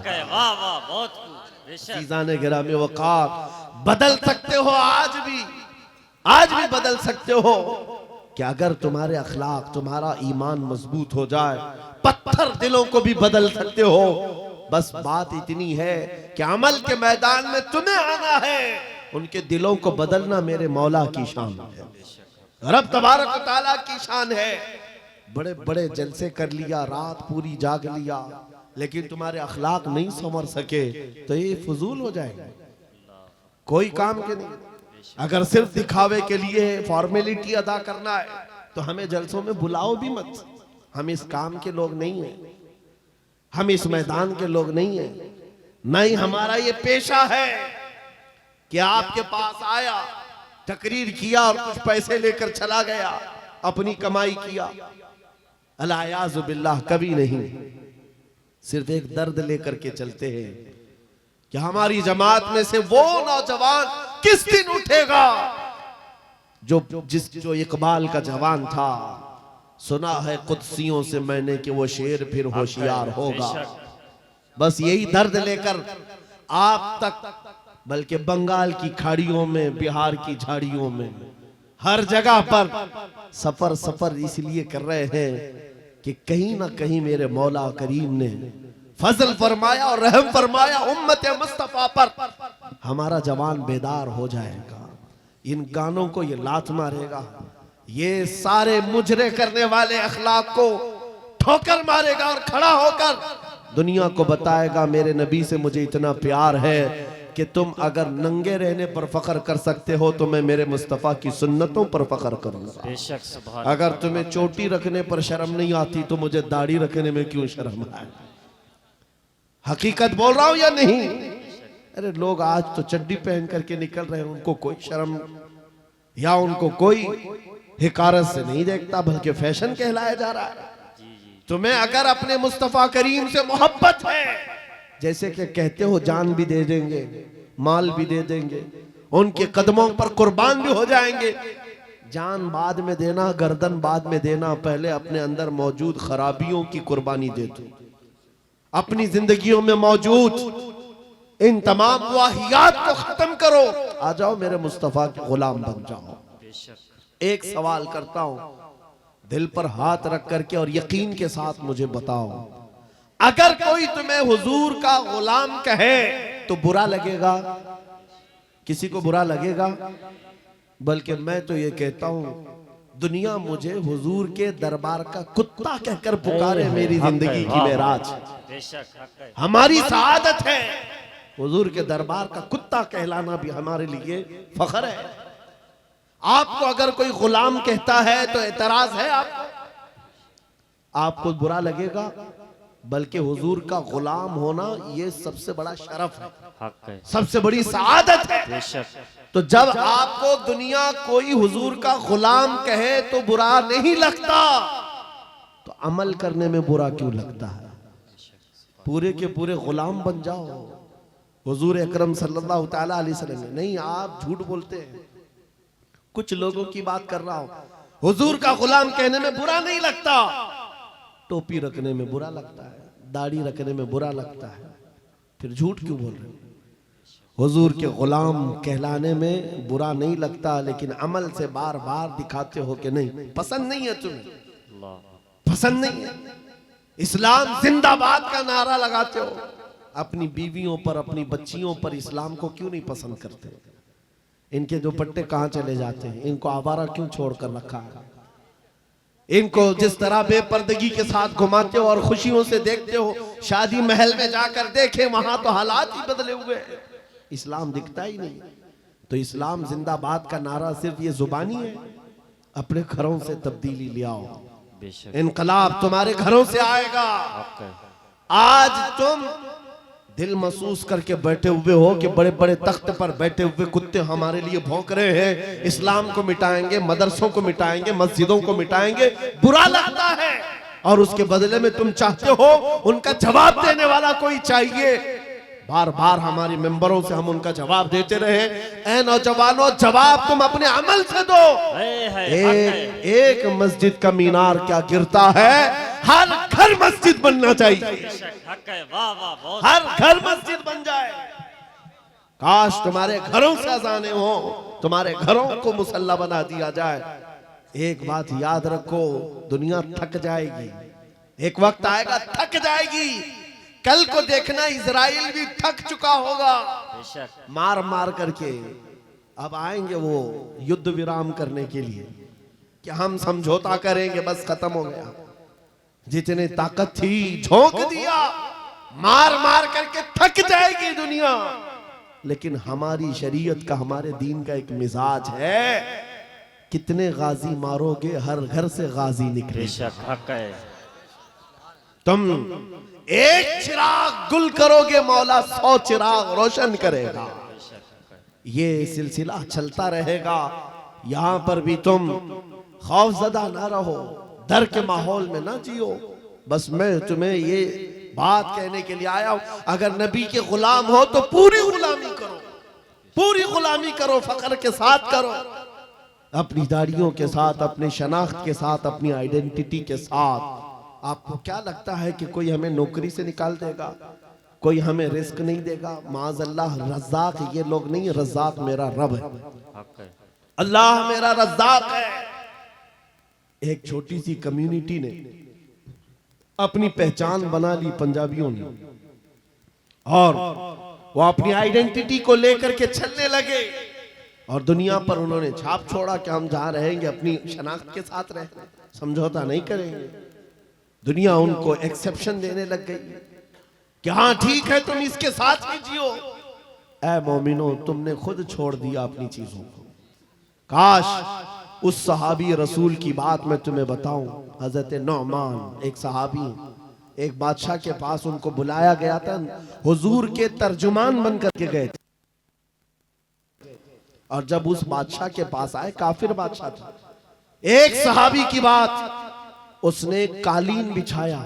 गिरामी वक़ार, बदल सकते हो आज भी बदल सकते हो। कि अगर तुम्हारे अखलाक, तुम्हारा ईमान मजबूत हो जाए, पत्थर दिलों को भी बदल सकते हो। बस बात इतनी है कि अमल के मैदान में तुम्हें आना है, उनके दिलों को बदलना मेरे मौला की शान है, रब तबारक व तआला की शान है। बड़े बड़े जलसे कर लिया, रात पूरी जाग लिया, लेकिन तुम्हारे अखलाक नहीं संवर सके तो ये फजूल हो जाएगा, कोई काम के नहीं। अगर सिर्फ दिखावे के लिए फॉर्मेलिटी अदा करना है तो हमें जलसों में बुलाओ भी मत। हम इस काम के लोग नहीं हैं, हम इस मैदान के लोग नहीं हैं। नहीं, हमारा ये पेशा है कि आपके पास आया, तकरीर किया और कुछ पैसे लेकर चला गया, अपनी कमाई किया। अलायाज़ु बिल्लाह, कभी नहीं। सिर्फ एक दर्द लेकर के चलते हैं कि हमारी जमात में से वो नौजवान किस दिन उठेगा जो इकबाल का जवान था। सुना है कुदसियों से मैंने कि वो शेर फिर होशियार होगा। बस यही दर्द लेकर आप तक, बल्कि बंगाल की खाड़ियों में, बिहार की झाड़ियों में, हर जगह पर सफर सफर इसलिए कर रहे हैं कि कहीं ना कहीं मेरे मौला करीम ने फजल फरमाया और रहम फरमाया उम्मत मुस्तफा पर। हमारा जवान बेदार हो जाएगा, इन गानों को ये लात मारेगा, ये सारे मुजरे करने वाले अखलाक को ठोकर मारेगा और खड़ा होकर दुनिया को बताएगा मेरे नबी से मुझे इतना प्यार है कि तुम अगर नंगे रहने पर फख्र कर सकते हो तो मैं मेरे मुस्तफ़ा की सुन्नतों पर फख्र करूंगा। बेशक सुभान। अगर तुम्हें चोटी रखने पर शर्म नहीं आती तो मुझे दाढ़ी रखने में क्यों शर्म आए। हकीकत बोल रहा हूं या नहीं? अरे लोग आज तो चड्डी पहन करके निकल रहे हैं, उनको कोई शर्म या उनको कोई हिकारत से नहीं देखता, बल्कि फैशन कहलाया जा रहा है। तुम्हें अगर अपने मुस्तफ़ा करीम से मोहब्बत है, जैसे कि कहते हो जान भी दे देंगे, माल भी दे देंगे, उनके कदमों पर कुर्बान भी हो जाएंगे। जान बाद में देना, गर्दन बाद में देना, पहले अपने अंदर मौजूद खराबियों की कुर्बानी दे दो। अपनी जिंदगियों में मौजूद इन तमाम वाहियात को खत्म करो, आ जाओ मेरे मुस्तफ़ा के गुलाम बन जाओ। एक सवाल करता हूं, दिल पर हाथ रख करके और यकीन के साथ मुझे बताओ, अगर कोई तुम्हें हुजूर का गुलाम कहे तो बुरा लगेगा? किसी को बुरा लगेगा? बल्कि मैं तो ये कहता हूं, दुनिया मुझे हुजूर के दरबार का कुत्ता कहकर पुकारे, मेरी जिंदगी की मेराज, हमारी सआदत है। हुजूर के दरबार का कुत्ता कहलाना भी हमारे लिए फख्र है। आपको अगर कोई गुलाम कहता है तो एतराज है आपको बुरा लगेगा? बल्कि हुजूर का गुलाम होना ये सबसे बड़ा शरफ है, सबसे बड़ी सआदत है। तो जब आपको दुनिया कोई हुजूर का गुलाम कहे तो बुरा नहीं लगता, तो अमल करने में बुरा क्यों लगता है? पूरे के पूरे गुलाम बन जाओ हुजूर अकरम सल्लल्लाहु तआला अलैहि वसल्लम। नहीं, आप झूठ बोलते हैं। कुछ लोगों की बात कर रहा हूं। हुजूर का गुलाम कहने में बुरा नहीं लगता, टोपी रखने में बुरा लगता है, दाढ़ी रखने में बुरा लगता है, फिर झूठ क्यों बोल रहे हो? हुजूर के गुलाम कहलाने में बुरा नहीं लगता, लेकिन अमल से बार बार दिखाते हो कि नहीं, पसंद नहीं है तुम्हें, पसंद नहीं है। इस्लाम जिंदाबाद का नारा लगाते हो, अपनी बीवियों पर, अपनी बच्चियों पर इस्लाम को क्यों नहीं पसंद करते? इनके दुपट्टे कहां चले जाते हैं? इनको आवारा क्यों छोड़कर रखा है? इनको जिस तरह बेपर्दगी के साथ घुमाते हो और खुशियों से देखते हो, शादी महल में जाकर देखे वहां तो हालात ही बदले हुए हैं, इस्लाम दिखता ही नहीं। तो इस्लाम जिंदाबाद का नारा सिर्फ ये जुबानी है? अपने घरों से तब्दीली ले आओ, इनकलाब तुम्हारे घरों से आएगा। आज तुम दिल महसूस करके बैठे हुए हो कि बड़े बड़े तख्त पर बैठे हुए कुत्ते हमारे लिए भौंक रहे हैं, इस्लाम को मिटाएंगे, मदरसों को मिटाएंगे, मस्जिदों को मिटाएंगे, बुरा लगता है। और उसके बदले में तुम चाहते हो उनका जवाब देने वाला कोई चाहिए। बार बार हमारी मेंबरों से हम उनका जवाब देते रहे। ऐ नौजवानों, जवाब तुम अपने अमल से दो। एक मस्जिद का मीनार क्या गिरता है, हर घर मस्जिद बनना चाहिए, हर घर मस्जिद बन जाए। काश तुम्हारे घरों से अजाने हो, तुम्हारे घरों को मुसल्ला बना दिया जाए। एक बात याद रखो, दुनिया थक जाएगी, एक वक्त आएगा थक जाएगी। कल को देखना इजराइल भी थक चुका होगा बेशक मार मार करके। अब आएंगे वो युद्ध विराम करने के लिए कि हम समझौता करेंगे, बस खत्म हो गया। जितने ताकत थी झोंक दिया, मार मार करके थक जाएगी दुनिया। लेकिन हमारी शरीयत का, हमारे दीन का एक मिजाज है, कितने गाजी मारोगे हर घर से गाजी निकले। बेशक हक है। तुम एक चिराग गुल करोगे, मौला 100 चिराग रोशन करेगा। बेशक हक है। ये सिलसिला चलता रहेगा। यहां पर भी तुम खौफजदा ना रहो, डर के माहौल में ना जियो। बस मैं तुम्हें ये बात कहने के लिए आया हूं, अगर नबी के गुलाम हो तो पूरी गुलामी करो, पूरी गुलामी करो, फख्र के साथ करो, अपनी दाढ़ियों के साथ, अपने शनाख्त के साथ, अपनी आइडेंटिटी के साथ। आपको क्या लगता है कि कोई हमें नौकरी से निकाल देगा, कोई हमें रिस्क नहीं देगा? माज़अल्लाह रज़्ज़ाक ये लोग नहीं, रज़्ज़ाक मेरा रब है, हक है। अल्लाह मेरा रज़्ज़ाक है। एक छोटी सी कम्युनिटी ने अपनी पहचान बना ली पंजाबियों ने, और वो अपनी आइडेंटिटी को लेकर के चलने लगे और दुनिया पर उन्होंने छाप छोड़ा कि हम जहां रहेंगे अपनी शनाख्त के साथ रहेंगे, समझौता नहीं करेंगे। दुनिया उनको एक्सेप्शन देने लग गई कि हाँ ठीक है, तुम इसके साथ ही जियो। ऐ मोमिनो, तुमने खुद छोड़ दिया अपनी चीजों को। काश उस सहाबी रसूल की बात मैं तुम्हें बताऊं। हजरत नौमान एक सहाबी, एक बादशाह के पास उनको बुलाया गया था, हुजूर के तर्जुमान बन करके गए थे। और जब उस बादशाह के पास आए, काफिर बादशाह था, एक सहाबी की बात, उसने कालीन बिछाया,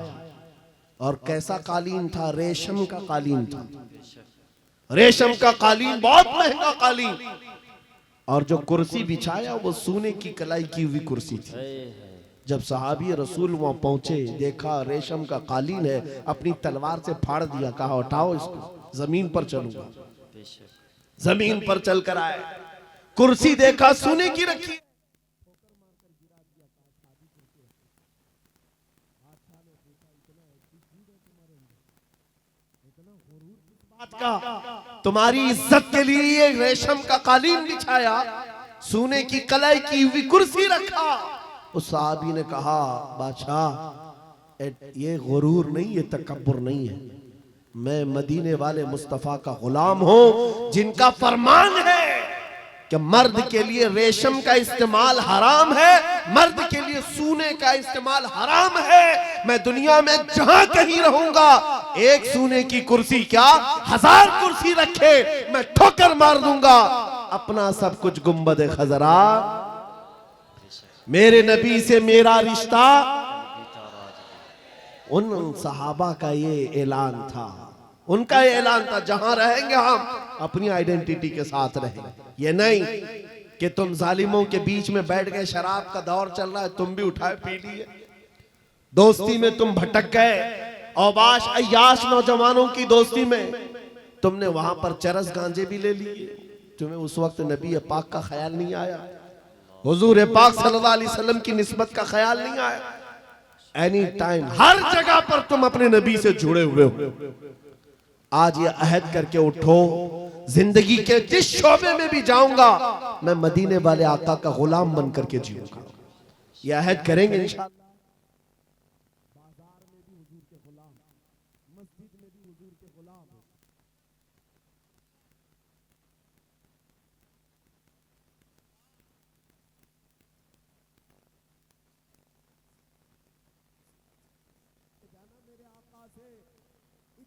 और कैसा कालीन था? रेशम का कालीन था, रेशम का कालीन, बहुत महंगा कालीन। और जो कुर्सी बिछाया वो सोने की कलाई की हुई कुर्सी थी। जब सहाबी रसूल वहां पहुंचे, देखा रेशम का कालीन है, अपनी तलवार से फाड़ दिया, कहा उठाओ इसको, जमीन पर चलूंगा। जमीन पर चलकर आए, कुर्सी देखा सोने की रखी, का तुम्हारी इज्जत के लिए ये रेशम का कालीन बिछाया, सोने की कलाई की हुई कुर्सी रखा। उस साहबी ने कहा, बादशाह ये गुरूर नहीं, ये तकब्बुर नहीं है, मैं मदीने वाले मुस्तफा का गुलाम हूं, जिनका फरमान है कि मर्द के लिए रेशम का इस्तेमाल हराम है, मर्द के लिए सोने का इस्तेमाल हराम है। मैं दुनिया में जहां कहीं रहूंगा, एक सोने की कुर्सी क्या 1000 कुर्सी रखे, मैं ठोकर मार दूंगा। अपना सब कुछ गुंबद खजरा, मेरे नबी से मेरा रिश्ता। उन सहाबा का ये ऐलान था, उनका ये ऐलान था, जहां रहेंगे हम अपनी आइडेंटिटी के साथ रहेंगे। ये नहीं कि तुम जालिमों के बीच में बैठ गए, शराब का दौर चल रहा है, तुम भी उठाए पी लिए, दोस्ती में तुम भटक गए, औबाश अय्याश नौजवानों की दोस्ती में तुमने वहां पर चरस गांजे भी ले लिए, तुम्हें उस वक्त नबी पाक का ख्याल नहीं आया, हुजूर पाक सल्लल्लाहु अलैहि वसल्लम की निस्बत का ख्याल नहीं आया। एनी टाइम हर जगह पर तुम अपने नबी से जुड़े हुए हो। आज ये अहद करके उठो, जिंदगी के जिस शोबे में भी जाऊंगा मैं मदीने वाले आका का गुलाम बन करके जीऊंगा। ये अहद करेंगे इंशाअल्लाह। बाजार में भी हुजूर के गुलाम, मस्जिद में भी हुजूर के गुलाम।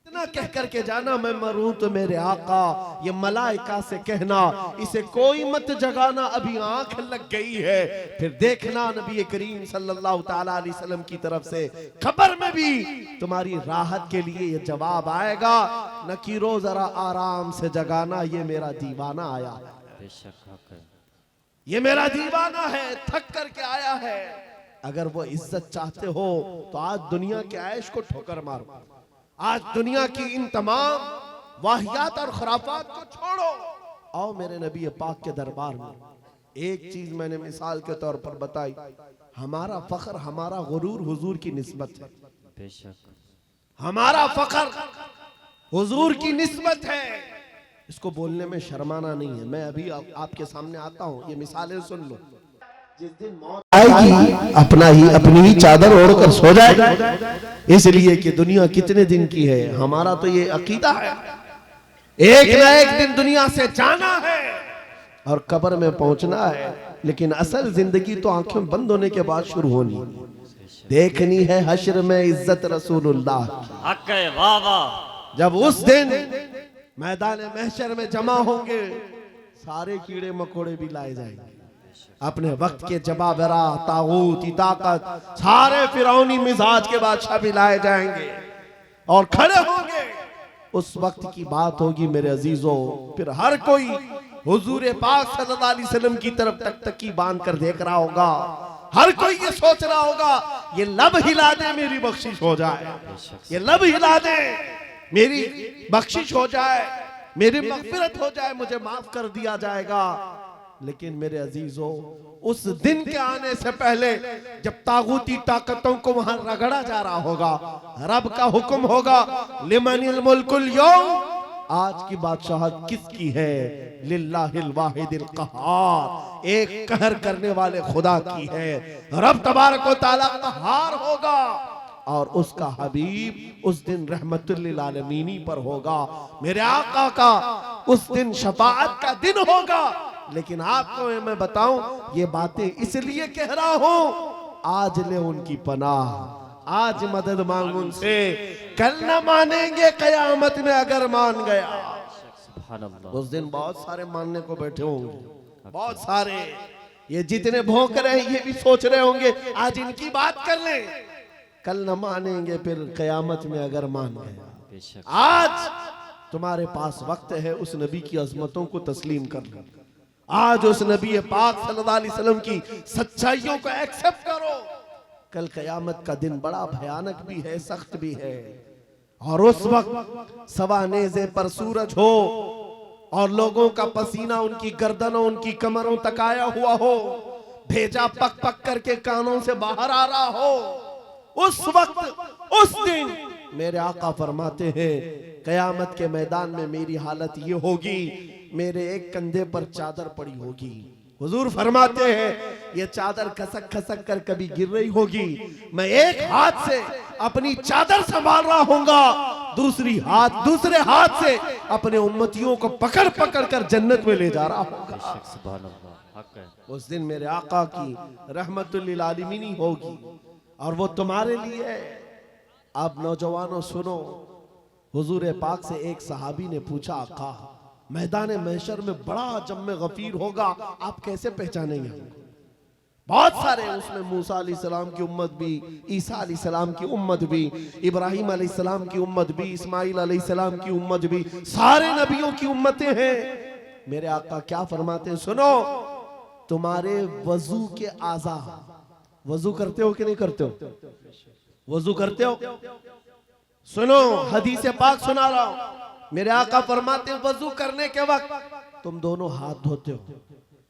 इतना कह करके जाना, मैं मरूं तो मेरे आका, ये मलाइका से कहना, इसे कोई मत जगाना, अभी आंख लग गई है। फिर देखना नबी करीम सल्लल्लाहु ताला अलैहि वसल्लम की तरफ से खबर में भी तुम्हारी राहत के लिए ये जवाब आएगा, नकीरो जरा आराम से जगाना, ये मेरा दीवाना आया है, बेशक हक है। ये मेरा दीवाना है, थक करके आया है। अगर वो इज्जत चाहते हो तो आज दुनिया के ऐश को ठोकर मारो, आज दुनिया की इन तमाम वाहियात और खुराफात को छोड़ो, आओ मेरे नबी पाक के दरबार में, एक चीज मैंने मिसाल के तौर पर बताई, हमारा फख्र, हमारा गुरूर हुजूर की निस्बत है। बेशक। हमारा फख्र हुजूर की निस्बत है, इसको बोलने में शर्माना नहीं है। मैं अभी आपके सामने आता हूं, ये मिसालें सुन लो। जिस दिन मौत आएगी अपनी ही चादर ओढ़कर सो जाए, इसलिए कि दुनिया कितने दिन की है। हमारा तो ये अकीदा है, एक ना एक दिन दुनिया से जाना है और कब्र में पहुंचना है। लेकिन असल जिंदगी तो आंखें बंद होने के बाद शुरू होनी है। देखनी है हश्र में इज्जत रसूलुल्लाह की। हक है, वाह वाह। जब उस दिन मैदान महशर में जमा होंगे, सारे कीड़े मकोड़े भी लाए जाएंगे, अपने वक्त के जबाबरा, तागूत, ताकत, सारे फिरौनी मिजाज के बादशाह भी लाए जाएंगे और खड़े होंगे। उस वक्त की बात होगी मेरे अजीजों, फिर हर कोई हुजूर पाक सल्लल्लाहु अलैहि वसल्लम की तरफ टकटकी बांध कर देख रहा होगा। हर कोई ये सोच रहा होगा, ये लब हिला दे मेरी बख्शिश हो जाए, ये लब हिला दे मेरी बख्शिश हो जाए, मेरी मगफिरत हो जाए, मुझे माफ कर दिया जाएगा। लेकिन मेरे अजीजों, उस दिन के आने से पहले जब तागूती ताकतों को वहां रगड़ा जा रहा होगा, रब का हुक्म होगा, लिमनिल मुल्कुल यौम, आज की बादशाहत किसकी है? लिल्लाहिल वाहिदिल कहार, एक कहर करने वाले खुदा की है। रब तबारक व तआला कहार होगा और उसका हबीब उस दिन रहमतुल लिल आलमीनी पर होगा। मेरे आका का उस दिन शफाअत का दिन होगा। लेकिन आपको मैं बताऊं, ये बातें इसलिए कह रहा हूं, आज ले उनकी पनाह, आज मदद मांग उनसे, कल न मानेंगे कयामत में अगर मान गया। उस दिन बहुत सारे मानने को बैठे होंगे, बहुत सारे, ये जितने भौंक रहे हैं ये भी सोच रहे होंगे आज इनकी बात कर लें, कल न मानेंगे फिर कयामत में अगर मान गया। आज तुम्हारे पास वक्त है उस नबी की अजमतों को तस्लीम कर लो। आज उस नबी पाक सल्लल्लाहु अलैहि वसल्लम की सच्चाइयों को एक्सेप्ट करो। कल कयामत का दिन बड़ा भयानक भी है, सख्त भी है। और उस वक्त सवा नेज़े पर सूरज हो और लोगों का पसीना उनकी गर्दनों, उनकी कमरों तक आया हुआ हो, भेजा पक पक करके कानों से बाहर आ रहा हो, उस वक्त, उस दिन मेरे आका फरमाते हैं, कयामत के मैदान में मेरी हालत ये होगी, मेरे एक कंधे पर चादर पड़ी होगी। हुजूर फरमाते हैं, ये चादर खसक खसक कर कभी गिर रही होगी, मैं एक हाथ से अपनी चादर संभाल रहा होऊंगा, दूसरे हाथ से अपने उम्मतियों को पकड़ पकड़ कर जन्नत में ले जा रहा होगा। उस दिन मेरे आका की रहमतुल लिल आलमीनी होगी और वो तुम्हारे लिए। अब नौजवानों सुनो, हुजूर पाक से एक सहाबी ने पूछा, आका मैदान महशर में बड़ा जम्मे गफीर होगा, आप कैसे पहचानेंगे? बहुत सारे, उसमें मूसा अलैहिस्सलाम की उम्मत भी, ईसा अलैहिस्सलाम की उम्मत भी, इब्राहिम अलैहिस्सलाम की उम्मत भी, इस्माइल अलैहिस्सलाम की उम्मत भी, सारे नबियों की उम्मतें हैं। मेरे आका क्या फरमाते हैं, सुनो, तुम्हारे वजू के आज़ा, वजू करते हो कि नहीं करते हो? वजू करते हो? सुनो, हदीस पाक सुना रहा हूं। मेरे आका फरमाते हैं, वजू करने के वक्त तुम दोनों हाथ धोते हो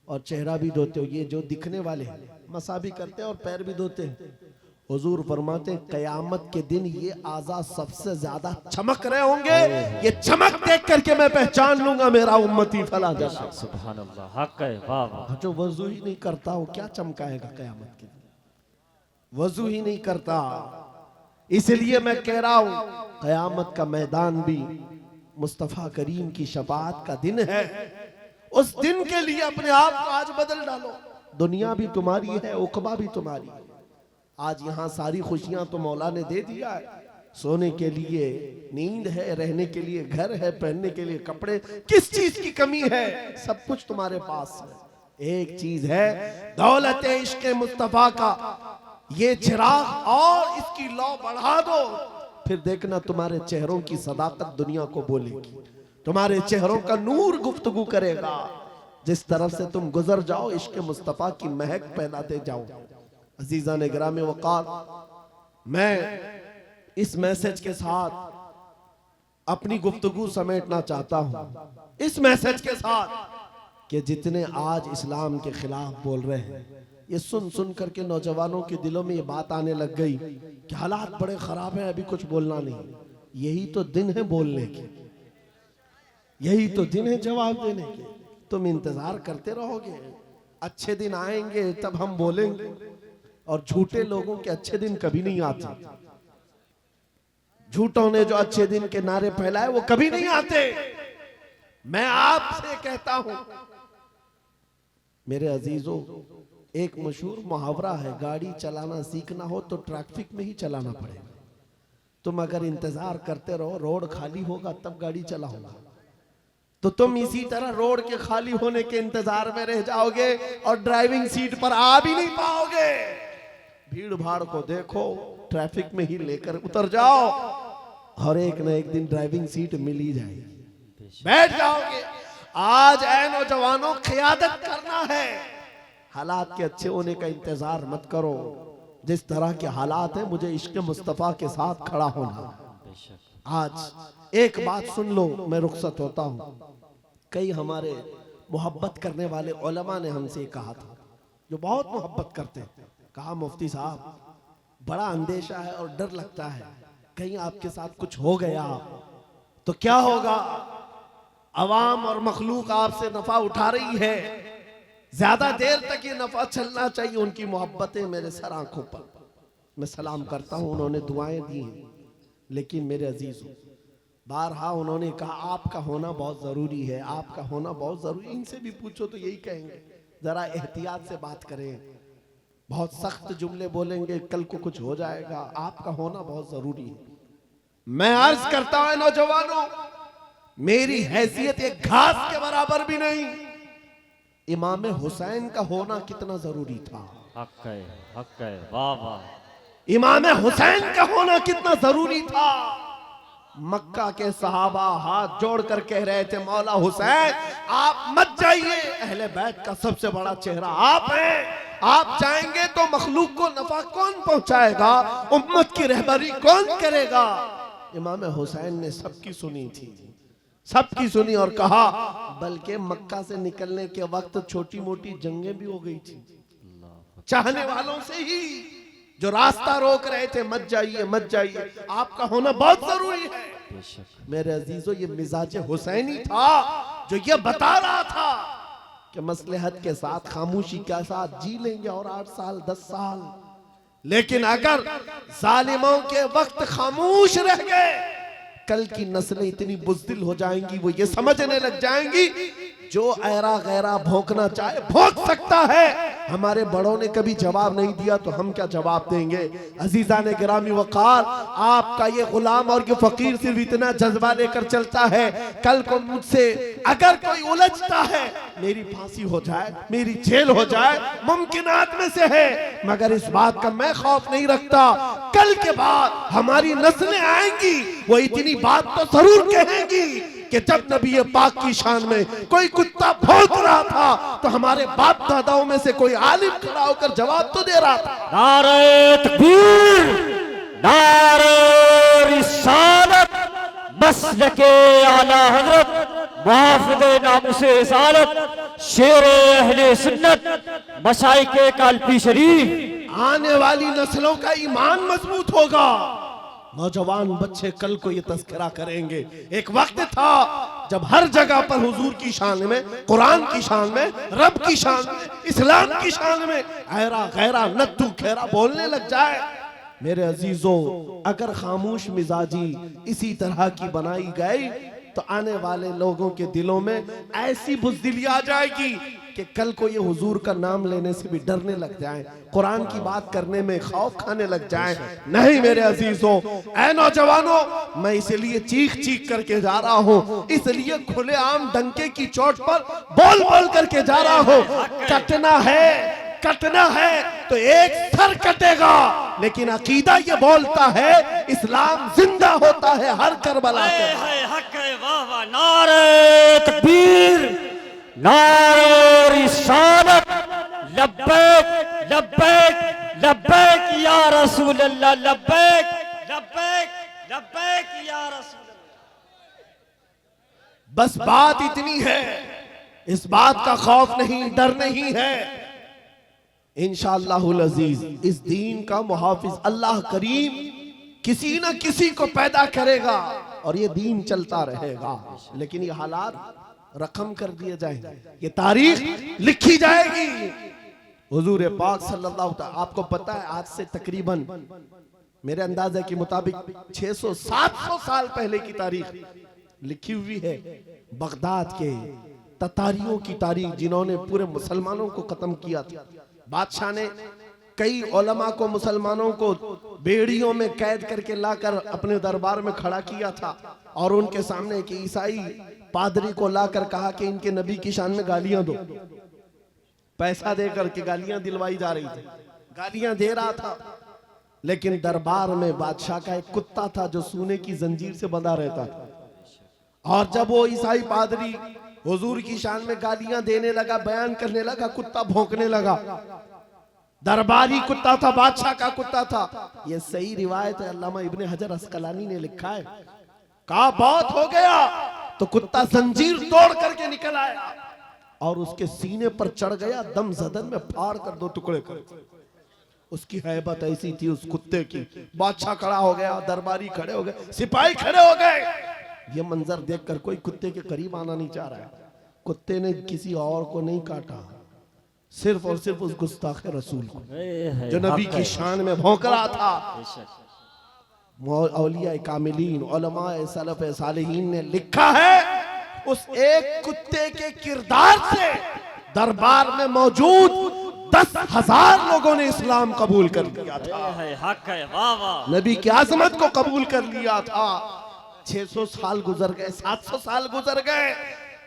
और चेहरा भी धोते हो, ये जो दिखने वाले मसा भी करते हैं और पैर भी धोते हैं। हुजूर फरमाते हैं, कयामत के दिन ये आज़ा सबसे ज्यादा चमक रहे होंगे, ये चमक देख करके मैं पहचान लूंगा मेरा उम्मती फला जैसा। सुभान अल्लाह, हक है, वाह वाह। जो वजू ही नहीं करता वो क्या चमकाएगा कयामत के दिन? वजू ही नहीं करता। इसलिए मैं कह रहा हूं, कयामत का मैदान भी मुस्तफा करीम की शफाअत का दिन है। उस दिन के लिए अपने आप को आज बदल डालो। दुनिया भी तुम्हारी है, उकबा भी तुम्हारी है। आज यहाँ सारी खुशियां तो मौला ने दे दिया है। सोने के लिए नींद है, रहने के लिए घर है, पहनने के लिए कपड़े, किस चीज की कमी है? सब कुछ तुम्हारे पास है। एक चीज है, दौलत इश्क मुस्तफा का ये चिराग, और इसकी लौ बढ़ा दो, फिर देखना तुम्हारे चेहरों की सदाकत दुनिया को बोलेगी, तुम्हारे चेहरों का नूर गुफ्तगू करेगा। जिस तरफ से तुम गुजर जाओ, इश्क मुस्तफा की महक फैलाते जाओ। अजीजा ने गिरामे वक़ार, मैं इस मैसेज के साथ अपनी गुफ्तगू समेटना चाहता हूं, इस मैसेज के साथ कि जितने आज इस्लाम के खिलाफ बोल रहे हैं, ये सुन सुन करके नौजवानों के दिलों में ये बात आने लग गई कि हालात बड़े खराब हैं, अभी कुछ बोलना नहीं। यही तो दिन है बोलने के, यही तो दिन है जवाब देने के। तुम इंतजार करते रहोगे, अच्छे दिन आएंगे तब हम बोलेंगे। और झूठे लोगों के अच्छे दिन कभी नहीं आते। झूठों ने जो अच्छे दिन के नारे फैलाए वो कभी नहीं आते। मैं आपसे कहता हूं मेरे अजीजों, एक मशहूर मुहावरा है, गाड़ी चलाना सीखना हो तो ट्रैफिक में ही चलाना पड़ेगा। तुम अगर इंतजार करते रहो रोड खाली होगा तब गाड़ी चलाओगा, तो तुम इसी तरह रोड के खाली होने के इंतजार में रह जाओगे और ड्राइविंग सीट पर आ भी नहीं पाओगे। भीड़ भाड़ को देखो, ट्रैफिक में ही लेकर उतर जाओ और एक न एक दिन ड्राइविंग सीट मिल ही जाएगी, बैठ जाओगे। आज ऐ नौजवानों, क़ियादत करना है, हालात के अच्छे होने का इंतजार मत करो। जिस तरह के हालात हैं, मुझे इश्क मुस्तफ़ा के साथ खड़ा होना। आज एक बात सुन लो, मैं रुखसत होता हूं। कई हमारे मोहब्बत करने वाले उलमा ने हमसे कहा था, जो बहुत मोहब्बत करते हैं, कहा मुफ्ती साहब बड़ा अंदेशा है और डर लगता है, कहीं आपके साथ कुछ हो गया तो क्या होगा। अवाम और मखलूक आपसे नफा उठा रही है, ज्यादा देर तक ये नफा चलना चाहिए। उनकी मोहब्बतें मेरे सर आंखों पर, मैं सलाम करता हूं, उन्होंने दुआएं दी हैं। लेकिन मेरे अजीजों, बारहा उन्होंने कहा आपका होना बहुत जरूरी है, आपका होना बहुत जरूरी। इनसे भी पूछो तो यही कहेंगे, जरा एहतियात से बात करें, बहुत सख्त जुमले बोलेंगे, कल को कुछ हो जाएगा, आपका होना बहुत जरूरी है। मैं अर्ज करता हूं नौजवानों, मेरी हैसियत एक घास के बराबर भी नहीं। इमाम हुसैन का होना कितना जरूरी था। हक है, वाह वाह। इमाम हुसैन का होना कितना जरूरी था। मक्का के सहाबा हाथ जोड़कर कह रहे थे, मौला हुसैन आप मत जाइए, अहले बैत का सबसे बड़ा चेहरा आप हैं, आप जाएंगे तो मखलूक को नफा कौन पहुंचाएगा, उम्मत की रहबरी कौन करेगा। इमाम हुसैन ने सबकी सुनी थी, सबकी सुनी और कहा, बल्कि मक्का से निकलने के वक्त छोटी मोटी जंगें भी हो गई थी, चाहने वालों से ही जो रास्ता रोक रहे थे, मत जाइए मत जाइए, आपका होना बहुत जरूरी है। मेरे अजीजों, ये मिजाज हुसैनी था जो ये बता रहा था कि मसलहत के साथ खामोशी के साथ जी लेंगे और 8 साल 10 साल, लेकिन अगर जालिमों के वक्त खामोश रह गए, कल की नस्लें इतनी बुज़दिल हो जाएंगी, वो ये समझने लग जाएंगी जो ऐरा गैरा भौंकना चाहे भौंक सकता है। हमारे बड़ों ने कभी जवाब नहीं दिया तो हम क्या जवाब देंगे। अजीजा ने गिरामी वकार, आपका ये गुलाम और ये फकीर सिर्फ इतना जज्बा लेकर चलता है, कल को मुझसे अगर कोई उलझता है, मेरी फांसी हो जाए, मेरी जेल हो जाए, मुमकिनात में से है, मगर इस बात का मैं खौफ नहीं रखता। कल के बाद हमारी नस्लें आएंगी, वो इतनी बात तो जरूर कहेंगी कि जब नबी पाक की शान में कोई कुत्ता भौंक रहा था तो हमारे बाप दादाओं में से कोई आलिम खड़ा होकर जवाब तो दे रहा था। नारे तकबीर, नारे रिसालत, मसलके आला हजरत, मुहाफिज़े नामुसे रिसालत, शेरे अहले सुन्नत, मशाइखे कालपी शरीफ। आने वाली नस्लों का ईमान मजबूत होगा। नौजवान बच्चे कल को ये तज़किरा करेंगे, एक वक्त था जब हर जगह पर हुजूर की शान में, कुरान की शान में, रब की शान में, इस्लाम की शान में ऐरा गैरा नत्थु खेरा बोलने लग जाए। मेरे अजीजों, अगर खामोश मिजाजी इसी तरह की बनाई गई तो आने वाले लोगों के दिलों में ऐसी बुज़दिली आ जाएगी कि कल को ये हुजूर का नाम लेने से भी डरने लग जाएं, कुरान की बात करने में खौफ खाने लग जाएं। नहीं मेरे अजीजों, ऐ नौजवानों, मैं इसलिए चीख चीख करके जा रहा हूँ, इसलिए खुलेआम डंके की चोट पर बोल बोल करके जा रहा हूँ। कटना है तो एक सर कटेगा, लेकिन अकीदा ये बोलता है इस्लाम जिंदा होता है हर करबला के। हक है, वाह वाह। नारे तकबीर, नारे रिसालत, लब्बैक लब्बैक लब्बैक या रसूल अल्लाह, लब्बैक लब्बैक लब्बैक या रसूल अल्लाह। बस बात इतनी है, इस बात का खौफ नहीं, डर नहीं है। इंशाअल्लाहुल अजीज इस दीन का मुहाफिज अल्लाह करीम किसी न किसी को पैदा करेगा और ये दीन चलता रहेगा। लेकिन ये हालात रकम कर दिए जाएंगे, ये तारीख लिखी जाएगी। हुजूर पाक सल्लल्लाहु अलैहि वसल्लम, आपको पता है आज से तकरीबन मेरे अंदाजे के मुताबिक 600-700 साल पहले की तारीख लिखी हुई है। बगदाद के ततारियों की तारीख, जिन्होंने पूरे मुसलमानों को खत्म किया था। बादशाह ने कई उलमा को, मुसलमानों को बेड़ियों में कैद करके लाकर अपने दरबार में खड़ा किया था और उनके सामने एक ईसाई पादरी को लाकर कहा कि इनके नबी की शान में गालियां दो। पैसा देकर के गालियां दिलवाई जा रही थी, गालियां दे रहा था। लेकिन दरबार में बादशाह का एक कुत्ता था जो सोने की जंजीर से बंधा रहता था। और जब वो ईसाई पादरी हुजूर की शान में गालियां देने लगा, बयान करने लगा, कुत्ता भौंकने लगा। दरबारी कुत्ता था, बादशाह का कुत्ता था। ये सही रिवायत है, अल्लामा इब्ने हजर अस्कलानी ने लिखा है। कहा बहुत हो गया तो कुत्ता जंजीर तोड़ करके निकल आया और उसके सीने पर चढ़ गया, दम जदन में फाड़ कर 2 टुकड़े कर। उसकी हैबत ऐसी थी उस कुत्ते की। बादशाह खड़ा हो गया, दरबारी खड़े हो गए, सिपाही खड़े हो गए। ये मंजर देखकर कोई कुत्ते के करीब आना नहीं चाह रहा है। कुत्ते ने किसी और को नहीं काटा, सिर्फ और सिर्फ उस गुस्ताख रसूल को जो नबी की शान में भौंक रहा था। औलिया कामिलीन, उलमाए सलफ सालिहीन ने लिखा है उस एक कुत्ते के किरदार से दरबार में मौजूद 10,000 लोगों ने इस्लाम कबूल कर लिया था। हक है, वाह वाह। नबी की आजमत को कबूल कर लिया था। 600 साल गुजर गए, 700 साल गुजर गए,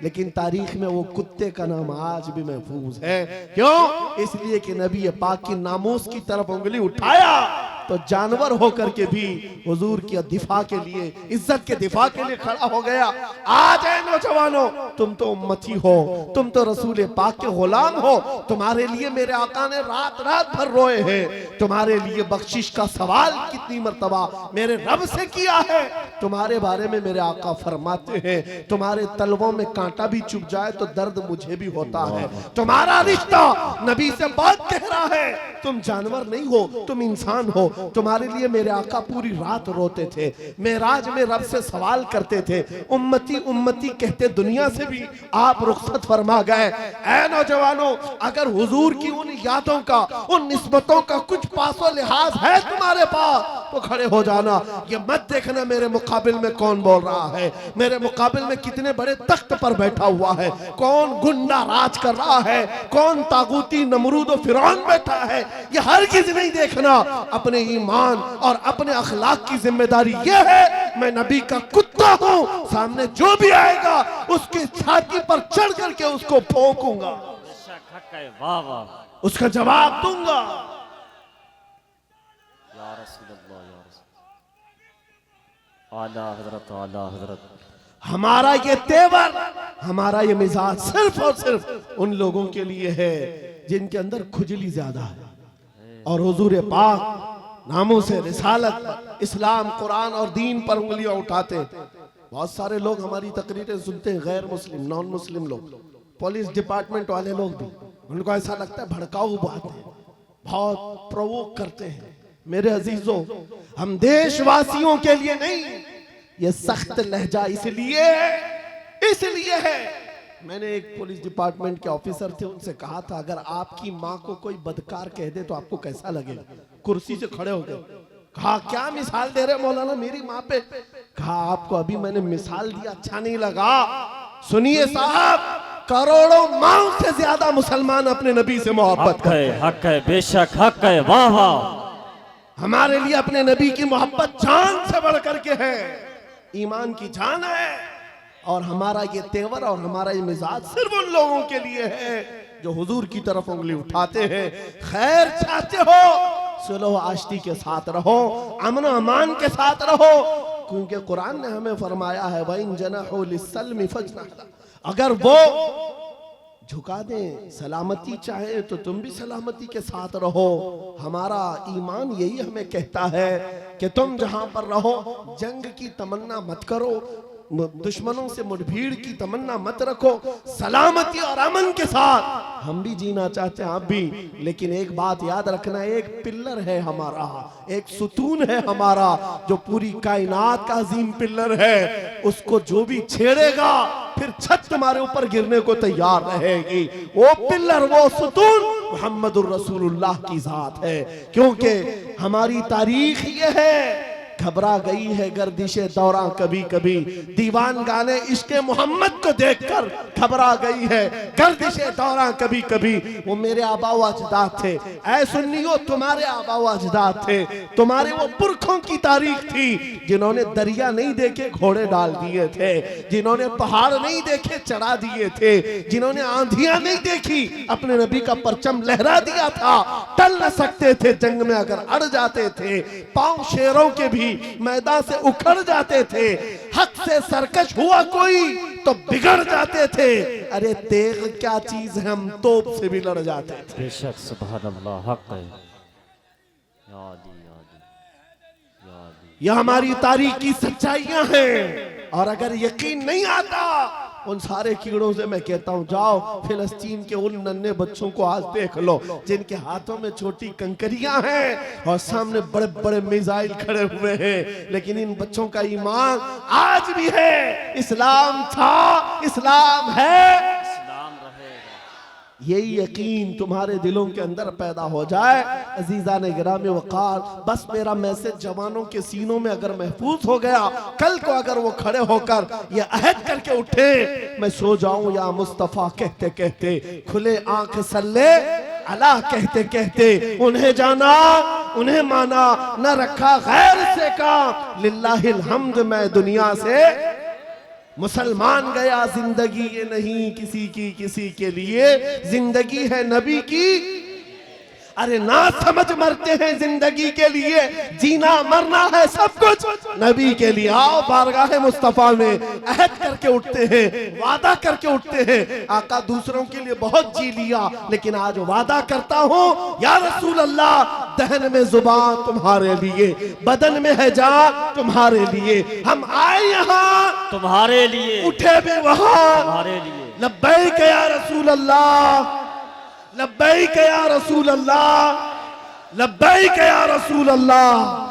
लेकिन तारीख में वो कुत्ते का नाम आज भी महफूज है। क्यों? इसलिए कि नबी पाक की नामूस की तरफ उंगली उठाया तो जानवर होकर के भी हुजूर के दिफा के लिए, इज्जत के दिफा के लिए खड़ा हो गया। आज है नौजवानों, तुम तो उम्मती हो, तुम तो रसूल पाक के गुलाम हो। तुम्हारे लिए मेरे आका ने रात रात भर रोए हैं। तुम्हारे लिए बख्शिश का सवाल कितनी मर्तबा मेरे रब से किया है। तुम्हारे बारे में मेरे आका फरमाते हैं, तुम्हारे तलवों में कांटा भी चुभ जाए तो दर्द मुझे भी होता है। तुम्हारा रिश्ता नबी से बहुत गहरा है। तुम जानवर नहीं हो, तुम इंसान हो। तुम्हारे लिए मेरे आका पूरी रात रोते थे, मेराज में रब से सवाल करते थे। उम्मती उम्मती कहते दुनिया से भी आप रुखसत फरमा गए। ऐ नौजवानों, अगर हुजूर की उन यादों का, उन निस्बतों का कुछ पासो लिहाज है तुम्हारे पास तो खड़े हो जाना। ये मत देखना मेरे मुकाबिल में कौन बोल रहा है, मेरे मुकाबिल में कितने बड़े तख्त पर बैठा हुआ है, कौन गुंडा राज कर रहा है, कौन तागूती नमरूद और फिरौन बैठा है। ये हरगिज़ नहीं देखना। अपने ईमान और अपने अखलाक की जिम्मेदारी यह है, मैं नबी का कुत्ता हूं, सामने जो भी आएगा उसकी छाती पर चढ़ करके उसको भौंकूंगा, वाह वाह, उसका जवाब दूंगा। या रसूलल्लाह, या रसूल, आला हजरत, आला हजरत। हमारा ये तेवर, हमारा ये मिजाज सिर्फ और सिर्फ उन लोगों के लिए है जिनके अंदर खुजली ज्यादा है और हुजूर पाक नामों से रिसालत, इस्लाम, कुरान और दीन पर उंगलियां उठाते हैं। बहुत सारे लोग हमारी तकरीरें सुनते हैं, गैर मुस्लिम, नॉन मुस्लिम लोग, पुलिस डिपार्टमेंट वाले लोग भी, उनको ऐसा लगता है भड़काऊ बात है, बहुत प्रोवोक करते हैं। मेरे अजीजों, हम देशवासियों के लिए नहीं, ये सख्त लहजा इसलिए है। मैंने एक पुलिस डिपार्टमेंट के ऑफिसर थे, उनसे कहा था अगर आपकी माँ को कोई बदकार कह दे तो आपको कैसा लगेगा। कुर्सी से खड़े हो गए, कहा क्या मिसाल दे रहे मौलाना मेरी माँ पे। कहा आपको अभी मैंने मिसाल दिया, अच्छा नहीं लगा। सुनिए साहब, करोड़ों माँ से ज्यादा मुसलमान अपने नबी से मोहब्बत हक है, बेशक हक है, वाह वाह। हमारे लिए अपने नबी की मोहब्बत जान से बढ़ करके है, ईमान की जान है। और हमारा ये तेवर और हमारा ये मिजाज सिर्फ उन लोगों के लिए है जो हुजूर की तरफ उंगली उठाते हैं। खैर चाहते हो, सुलह आश्ती के साथ रहो, अमन अमान के साथ रहो, क्योंकि कुरान ने हमें फरमाया है वइन जनाहु लिस्सल्मी फजनह, अगर वो झुका दें, सलामती चाहे तो तुम भी सलामती के साथ रहो। हमारा ईमान यही हमें कहता है कि तुम जहां पर रहो जंग की तमन्ना मत करो, दुश्मनों से मुठभेड़ की तमन्ना मत रखो, सलामती और अमन के साथ हम भी जीना चाहते हैं, आप भी। लेकिन एक बात याद रखना, एक पिल्लर है हमारा, एक सुतून है हमारा, जो पूरी कायनात का अजीम पिल्लर है। उसको जो भी छेड़ेगा फिर छत तुम्हारे ऊपर गिरने को तैयार रहेगी। वो पिल्लर, वो सुतून मुहम्मदुर रसूलुल्लाह की जात है। क्योंकि हमारी तारीख ये है, घबरा गई है गर्दिशे दौरा कभी कभी, दीवान गाने इश्क़े मोहम्मद को देखकर घबरा गई है गर्दिशे दौरा कभी कभी। वो मेरे आबा व अजदाद थे, ऐ सुन्नियों तुम्हारे आबा व अजदाद थे, तुम्हारे वो पुरखों की तारीख थी जिन्होंने दरिया नहीं देखे घोड़े डाल दिए थे, जिन्होंने पहाड़ नहीं देखे चढ़ा दिए थे, जिन्होंने आंधियां नहीं देखी अपने नबी का परचम लहरा दिया था। टल न सकते थे जंग में अगर अड़ जाते थे, पांव शेरों के भी मैदान से उखड़ जाते थे, हक से सरकश हुआ कोई तो बिगड़ जाते थे। अरे तेग क्या चीज है, हम तोप से भी लड़ जाते थे। बेशक सुभान अल्लाह, हक है। यादी यादी यादी, यह हमारी तारीख की सच्चाइयां हैं। और अगर यकीन नहीं आता, उन सारे कीड़ों से मैं कहता हूं, जाओ फिलिस्तीन के उन नन्हे बच्चों को आज देख लो जिनके हाथों में छोटी कंकरियां हैं और सामने बड़े बड़े मिसाइल खड़े हुए हैं, लेकिन इन बच्चों का ईमान आज भी है। इस्लाम था, इस्लाम है, इस्लाम रहेगा। यही यकीन तुम्हारे दिलों के अंदर पैदा हो जाए। अजीजा ने गिरामे वकार, बस मेरा मैसेज जवानों के सीनों में अगर महफूज हो गया, कल को अगर वो खड़े होकर ये अहद करके उठे, मैं सो जाऊं या मुस्तफा कहते कहते, खुले आंख सल्ले अला कहते कहते, उन्हें जाना उन्हें माना, न रखा गैर से काम, लिल्लाहिल हम्द मैं दुनिया से मुसलमान गया। जिंदगी ये नहीं किसी की किसी के लिए, जिंदगी है नबी की। अरे ना समझ मरते हैं जिंदगी के लिए, जीना मरना है सब कुछ नबी के लिए। आओ बारगाह मुस्तफा में अहद करके उठते हैं, वादा करके उठते हैं। आका दूसरों के लिए बहुत जी लिया, लेकिन आज वादा करता हूँ या रसूल अल्लाह, दहन में जुबान तुम्हारे लिए, बदन में है जान तुम्हारे लिए। हम आए यहाँ तुम्हारे लिए, उठे भी वहाँ तुम्हारे लिए। लब्बैक या रसूल अल्लाह, लब्बैक या रसूल अल्लाह, लब्बैक या रसूल अल्लाह।